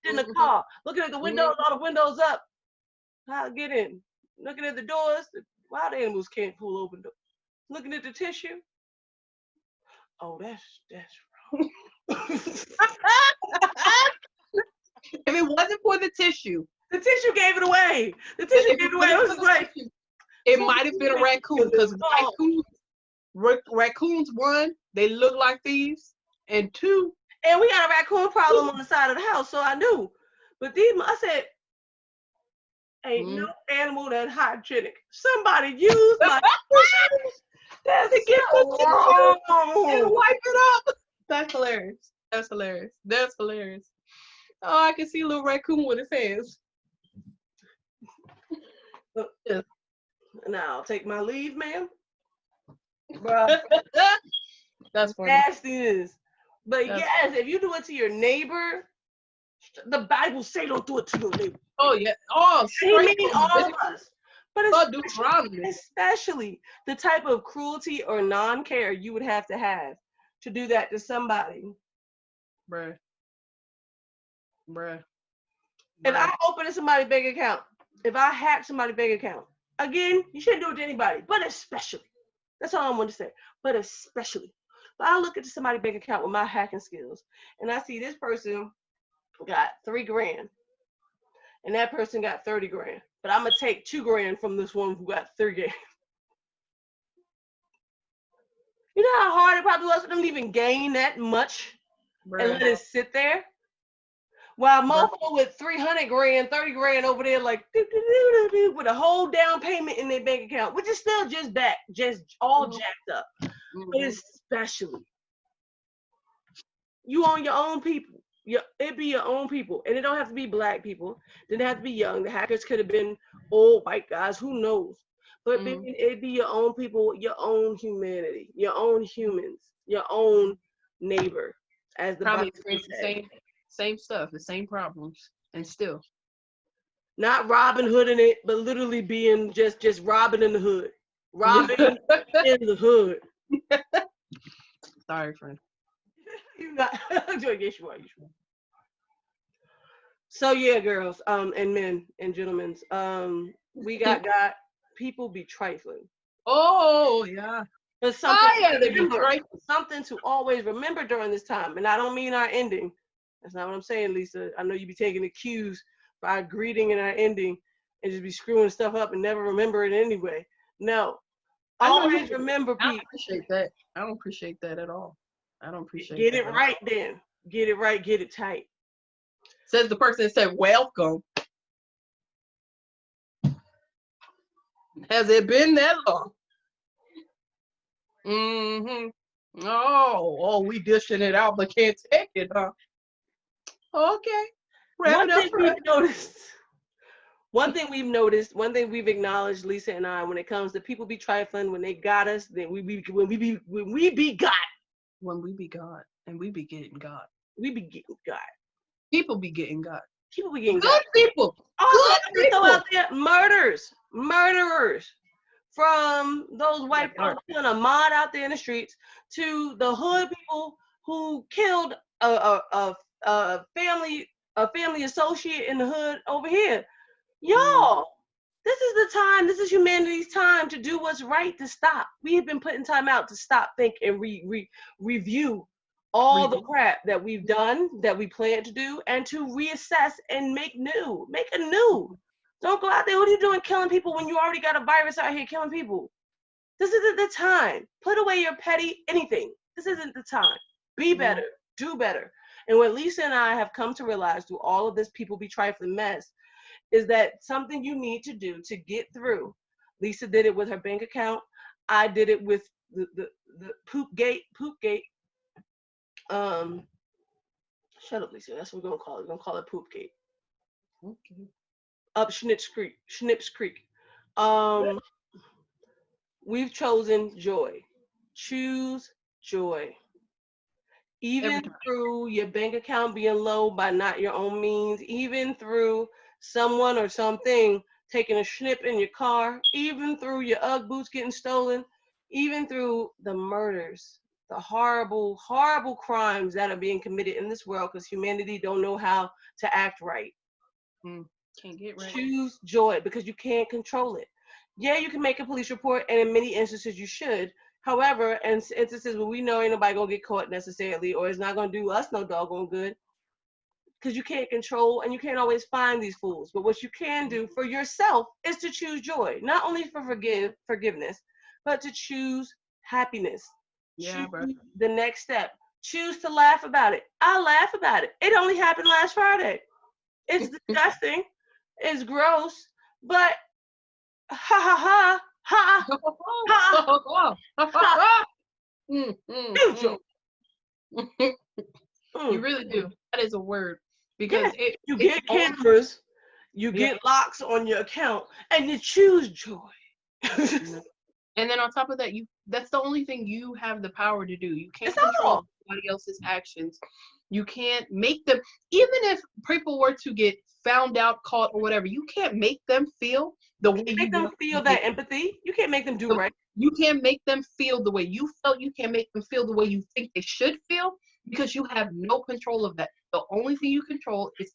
in the car. Looking at the windows, all the windows up. I'll get in. Looking at the doors, the wild animals can't pull open doors. Looking at the tissue. Oh, that's wrong. If it wasn't for the tissue gave it away. The tissue gave it away. It was like it might have been a raccoon, because raccoons, one, they look like thieves, and two, and we got a raccoon problem on the side of the house, so I knew. But I said, ain't no animal that hygienic. Somebody used my tissues to get the tissue and wipe it up. That's hilarious. That's hilarious. That's hilarious. Oh, I can see a little raccoon with his hands. Now I'll take my leave, ma'am. Bruh. That's funny. Nastiness. But yes, if you do it to your neighbor, the Bible say don't do it to your neighbor. Oh yeah. Oh, I mean all of us. But especially the type of cruelty or non-care you would have to do that to somebody. Bruh. If I open somebody's bank account, if I hack somebody's bank account, again, you shouldn't do it to anybody, but especially. That's all I want to say. But especially. But I look at somebody's bank account with my hacking skills, and I see this person got $3,000, and that person got $30,000. But I'm gonna take $2,000 from this one who got $3,000. You know how hard it probably was for them to even gain that much and let it sit there? While mofo with $300,000, $30,000 over there, like with a whole down payment in their bank account, which is still just all jacked up. But especially, you own your own people. It be your own people, and it don't have to be black people. It didn't have to be young. The hackers could have been old white guys. Who knows? But it be your own people, your own humanity, your own humans, your own neighbor. As the probably experience the same stuff, the same problems, and still not Robin Hooding it, but literally being just robbing in the hood, robbing in the hood. Sorry, friend. You're not. Yes, you are. So yeah, girls, and men and gentlemen, we got people be trifling. Oh yeah. But something to always remember during this time, and I don't mean our ending. That's not what I'm saying, Lisa. I know you be taking the cues for our greeting and our ending and just be screwing stuff up and never remember it anyway. No. Always remember people. I don't appreciate that. I don't appreciate that at all. I don't appreciate Get it right then. Get it right, get it tight. Says the person that said, welcome. Has it been that long? Oh, we dishing it out, but can't take it, huh? Okay. Wrap One it up thing we've fresh. noticed. One thing we've noticed, one thing we've acknowledged, Lisa and I, when it comes to people be trifling, when they got us, then when we be got, When we be God and we be getting God. we be getting got. People be getting God. People be getting got. Good people. Also, Good I'm gonna throw people. out there murderers, from those white folks killing a mod out there in the streets to the hood people who killed a family associate in the hood over here. Y'all, this is the time. This is humanity's time to do what's right, to stop. We have been putting time out to stop, think, and review all the crap that we've done, that we plan to do, and to reassess and make new. Make a new. Don't go out there. What are you doing killing people when you already got a virus out here killing people? This isn't the time. Put away your petty anything. This isn't the time. Be better. Do better. And what Lisa and I have come to realize through all of this people be trifling mess is that something you need to do to get through. Lisa did it with her bank account. I did it with the poop gate. Shut up, Lisa. That's what we're gonna call it. We're gonna call it poop gate. Okay. Up Schnips Creek. We've chosen joy. Choose joy. Even through your bank account being low by not your own means, even through someone or something taking a snip in your car, even through your Ugg boots getting stolen, even through the murders, the horrible, horrible crimes that are being committed in this world because humanity don't know how to act right. Can't get right. Choose joy because you can't control it. Yeah, you can make a police report, and in many instances you should. However, in instances where we know ain't nobody gonna get caught necessarily, or it's not gonna do us no doggone good, because you can't control and you can't always find these fools. But what you can do for yourself is to choose joy, not only for forgiveness, but to choose happiness. Yeah, bro. Choose the next step. Choose to laugh about it. I laugh about it. It only happened last Friday. It's disgusting. It's gross, but ha ha ha ha ha ha. You really do. That is a word because you get cameras, you get locks on your account, and you choose joy. And then on top of that, that's the only thing you have the power to do. You can't control somebody else's actions. You can't make them, even if people were to get found out, caught, or whatever, you can't make them feel the way you make them feel that empathy. You can't make them do right. You can't make them feel the way you felt. You can't make them feel the way you think they should feel because you have no control of that. The only thing you control is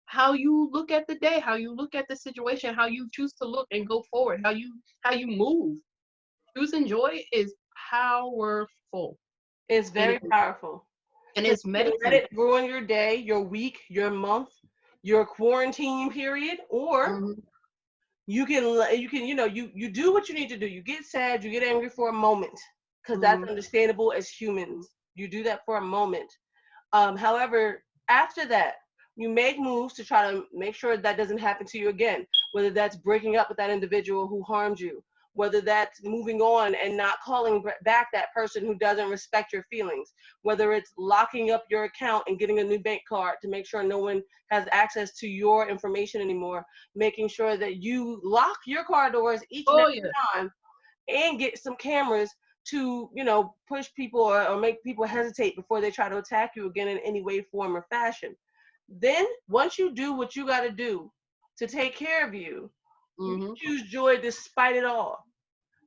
how you look at the day, how you look at the situation, how you choose to look and go forward, how you move. Choosing joy is powerful. It's very powerful. And it's medicine. Let it ruin your day, your week, your month, your quarantine period, or you can you do what you need to do. You get sad, you get angry for a moment, because that's understandable as humans. You do that for a moment. However, after that, you make moves to try to make sure that doesn't happen to you again, whether that's breaking up with that individual who harmed you, whether that's moving on and not calling back that person who doesn't respect your feelings, whether it's locking up your account and getting a new bank card to make sure no one has access to your information anymore, making sure that you lock your car doors each and every time, and get some cameras to, push people or make people hesitate before they try to attack you again in any way, form, or fashion. Then, once you do what you got to do to take care of you, you choose joy despite it all,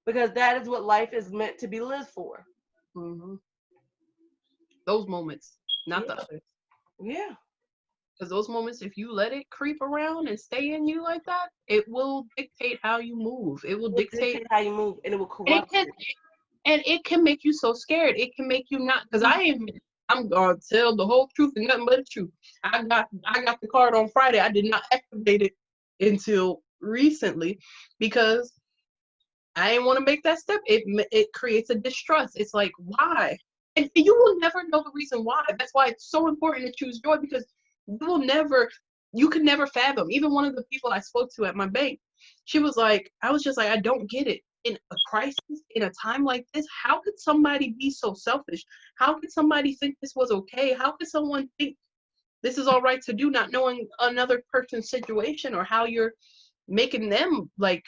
because that is what life is meant to be lived for. Those moments, not the others. Yeah. Because those moments, if you let it creep around and stay in you like that, it will dictate how you move. It will dictate how you move, and it will corrupt you. And it can make you so scared. It can make you not, because I'm gonna tell the whole truth and nothing but the truth. I got the card on Friday. I did not activate it until recently because I didn't want to make that step. It creates a distrust. It's like, why? And you will never know the reason why. That's why it's so important to choose joy, because you can never fathom. Even one of the people I spoke to at my bank, I was just like, I don't get it. In a crisis, in a time like this, how could somebody be so selfish? How could somebody think this was okay? How could someone think This is all right to do, not knowing another person's situation or how you're making them like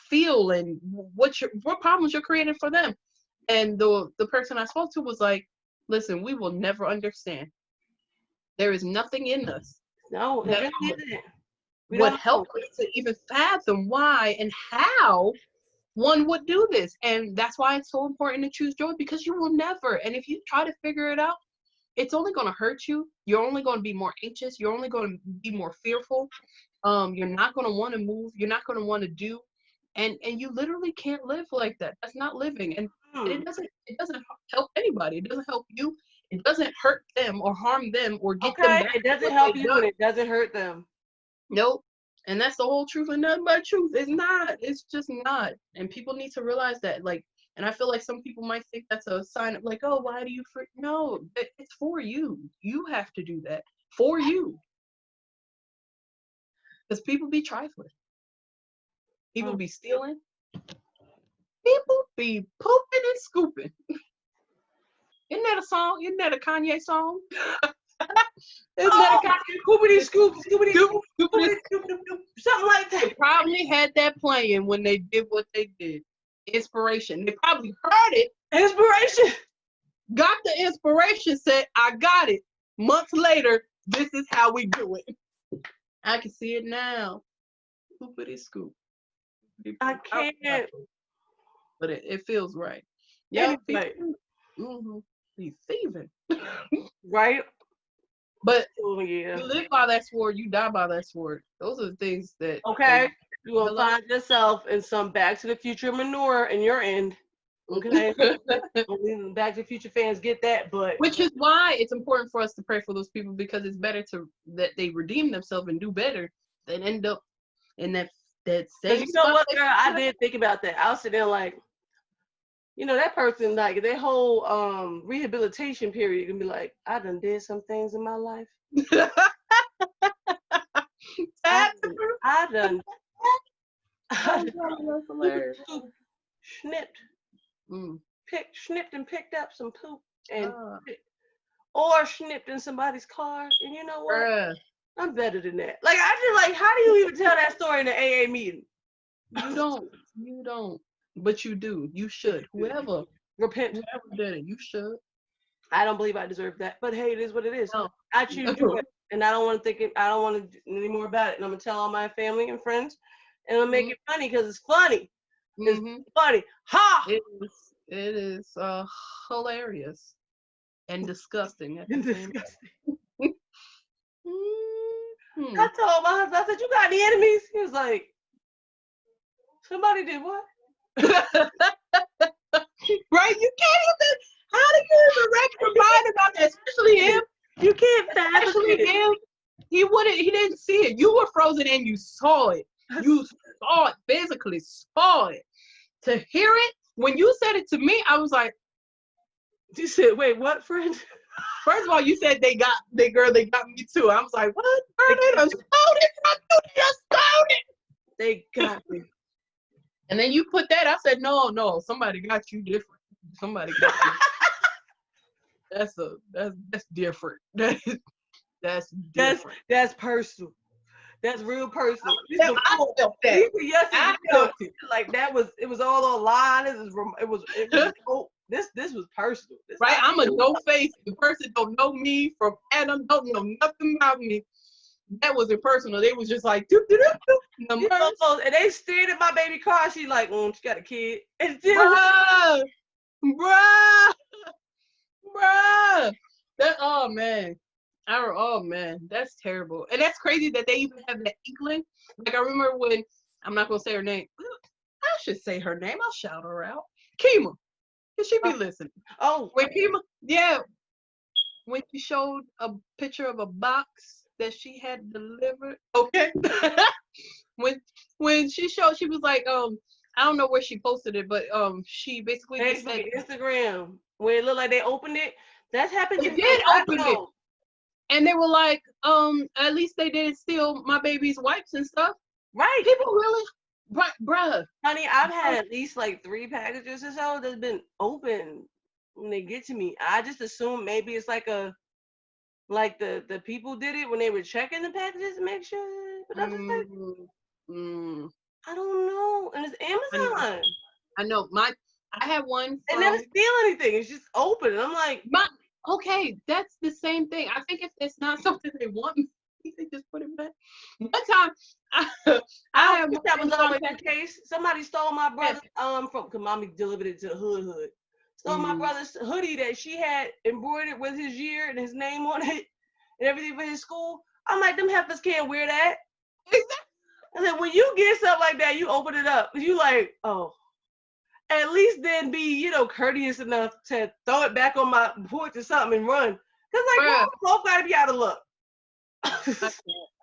feel and what problems you're creating for them. And the person I spoke to was like, listen, we will never understand. There is nothing in us No, it that really isn't. We would don't know. help us to even fathom why and how one would do this. And that's why it's so important to choose joy, because you will never. And if you try to figure it out, it's only going to hurt you. You're only going to be more anxious. You're only going to be more fearful. You're not going to want to move. You're not going to want to do. And you literally can't live like that. That's not living. And it doesn't help anybody. It doesn't help you. It doesn't hurt them or harm them or get them Okay, back. it doesn't help you and it doesn't hurt them. Nope. And that's the whole truth and nothing but truth. It's not. It's just not. And people need to realize that. Like, and I feel like some people might think that's a sign of like, oh, why do you no, it's for you. You have to do that for you. Because people be trifling. People be stealing. People be pooping and scooping. Isn't that a song? Isn't that a Kanye song? Isn't that a Kanye? Scoopity scoop, scoopity scoop, scoopity scoop, something like that. They probably had that playing when they did what they did. Inspiration. They probably heard it. Inspiration. Got the inspiration, said, I got it. Months later, this is how we do it. I can see it now. Scoopity scoop. I can't. But it feels right. Yeah, anyway. He's thieving. Right? But yeah. You live by that sword, you die by that sword. Those are the things that... Okay. You're going to find yourself in some Back to the Future manure in your end. Okay? Back to the Future fans get that, but... Which is why it's important for us to pray for those people, because it's better that they redeem themselves and do better than end up in that same you know what, girl? I did think about that. I was sitting there like, that person, like, their whole rehabilitation period can be like, I done did some things in my life. I done snipped and picked up some poop and or snipped in somebody's car. And you know what? I'm better than that. Like, I just like, how do you even tell that story in an AA meeting? You don't. But you do. You should. Whoever did it, you should. I don't believe I deserve that. But hey, it is what it is. No. I choose to it. And I don't want to I don't want to do any more about it. And I'm going to tell all my family and friends. And I'm going to make it funny because it's funny. It's funny. Ha! It is hilarious and disgusting. I told my husband, I said, you got any enemies? He was like, somebody did what? Right? You can't even, how do you even wreck your mind about that? Especially him. You can't fathom Especially him. He didn't see it. You were frozen and you saw it. You saw it, physically saw it. To hear it, when you said it to me, I was like, you said, wait, what, friend? First of all, you said they got me too. I was like, what? They done stole it from you. They just stole it. They got me. And then you put that, I said, no, somebody got you different. Somebody got you. That's different. That's different. That's personal. That's real personal. I felt that. I felt it. Like it was all online. This was personal. Right? I'm a no face. The person don't know me from Adam, don't know nothing about me. That wasn't personal. They was just like, doop, doop, doop, doop. And they stared at my baby car. She like, she got a kid. And bruh. That, oh man, that's terrible. And that's crazy that they even have that inkling. Like, I remember when, I'm not gonna say her name. I should say her name. I'll shout her out. Kima. Cause she be listening. Oh, when Kima, yeah. When she showed a picture of a box that she had delivered. Okay. when she showed, she was like, I don't know where she posted it, but she basically just said Instagram, where it looked like they opened it. That's happened. They did open it. And they were like, at least they didn't steal my baby's wipes and stuff. Right. People really, bruh. Honey, I've had at least like 3 packages or so that's been open when they get to me. I just assume maybe it's like a Like the people did it when they were checking the packages to make sure. But I'm just like, I don't know. And it's Amazon. I know. I had one They from never steal anything. It's just open. And I'm like, okay, that's the same thing. I think if it's not something they want, they just put it back. One time, I don't think that was always the case. Somebody stole my brother from, cause mommy delivered it to the hood. Stole my brother's hoodie that she had embroidered with his year and his name on it and everything for his school. I'm like, them heifers can't wear that. I said, when you get stuff like that, you open it up. You like, oh, at least then be, courteous enough to throw it back on my porch or something and run. Cause like, both gotta be out of luck.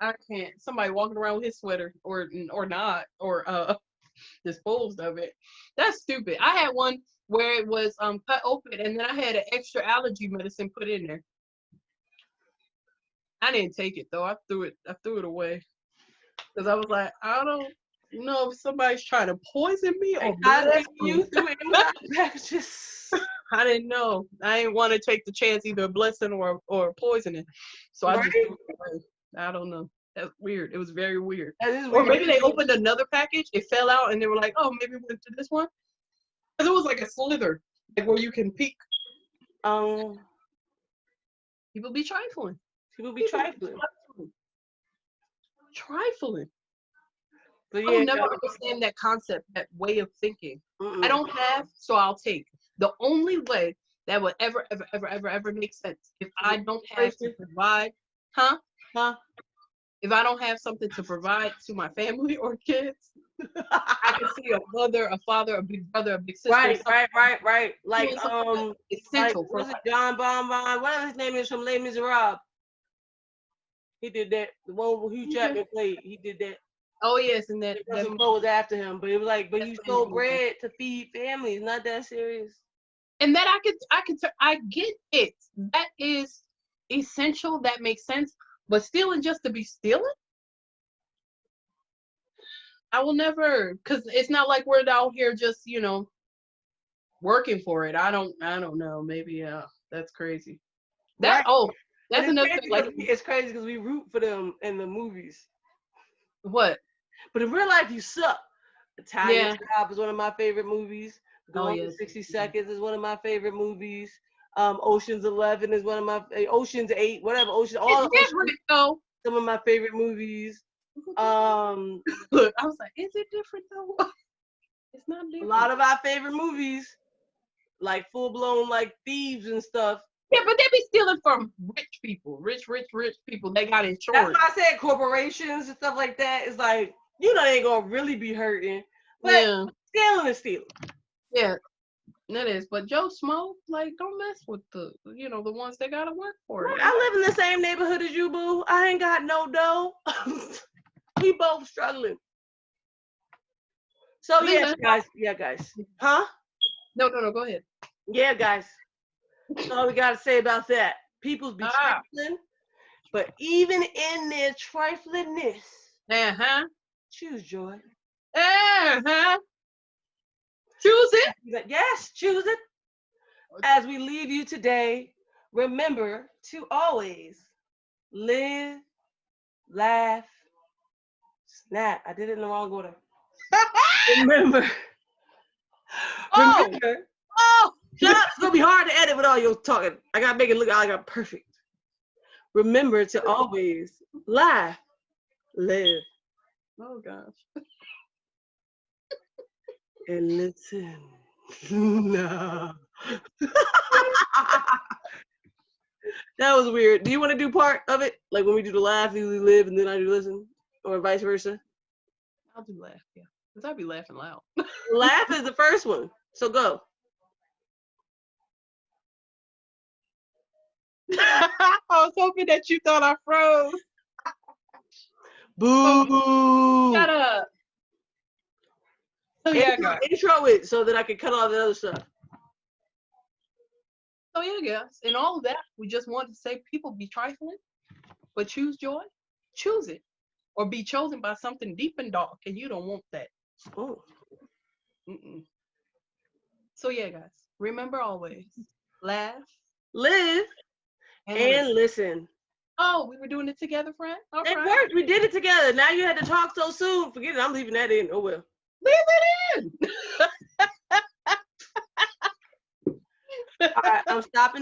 I can't. Somebody walking around with his sweater or not, or disposed of it. That's stupid. I had one where it was cut open and then I had an extra allergy medicine put in there. I didn't take it though. I threw it away. Because I was like, I don't know if somebody's trying to poison me or you threw it in my packages. I didn't know. I didn't want to take the chance either blessing or poisoning. So I just threw it away. I don't know. That's weird. It was very weird. Or maybe they opened another package, it fell out, and they were like, oh, maybe we went to this one. Because it was like a slither, like where you can peek. People be trifling. People be trifling. Trifling. But I will never understand that concept, that way of thinking. I don't have, so I'll take. The only way that would ever make sense if I don't have to provide, if I don't have something to provide to my family or kids, I can see a mother, a father, a big brother, a big sister. Right. Like essential. Like, was it John Bonbon? Whatever his name is from Les Miserables. He did that. The one who Hugh Jackman played. He did that. Oh yes, and that was after him. But it was like, but you stole bread to feed families. Not that serious. And that I get it. That is essential. That makes sense. But stealing just to be stealing, I will never. Because it's not like we're out here just working for it. I don't know. Maybe that's crazy. That's another thing. Like it's crazy because we root for them in the movies. What? But in real life, you suck. Italian Job is one of my favorite movies. Going for 60 Seconds is one of my favorite movies. Ocean's 11 is one of my Ocean's 8, whatever. All different though. Some of my favorite movies. Look, I was like, is it different though? It's not different. A lot of our favorite movies, like full blown like thieves and stuff. Yeah, but they be stealing from rich people, rich people. They got insurance. That's why I said corporations and stuff like that. It's like, they ain't gonna really be hurting. But stealing is stealing. Yeah, that is. But Joe Smo, like, don't mess with the ones that gotta work for it. I live in the same neighborhood as you, boo. I ain't got no dough. We both struggling. So guys. Huh? No, go ahead. Yeah, guys. That's all we gotta say about that. People's be trifling, but even in their triflingness, choose joy. Choose it. Yes, choose it. As we leave you today, remember to always live, laugh, snap. I did it in the wrong order. Remember. It's gonna be hard to edit with all your talking. I gotta make it look like perfect. Remember to always laugh, live. Oh gosh. And listen. No. That was weird. Do you want to do part of it? Like when we do the laugh, you live, and then I do listen? Or vice versa? I'll do laugh, yeah. Because I'll be laughing loud. Laugh is the first one. So go. I was hoping that you thought I froze. Boo! Shut up. So intro it so that I can cut all the other stuff. So guys, in all of that, we just want to say people be trifling, but choose joy. Choose it. Or be chosen by something deep and dark, and you don't want that. Oh. So guys, remember always, laugh, live, and listen. Oh, we were doing it together, friend? All It right. worked. We did it together. Now you had to talk so soon. Forget it. I'm leaving that in. Oh well. Leave it in. All right, I'm stopping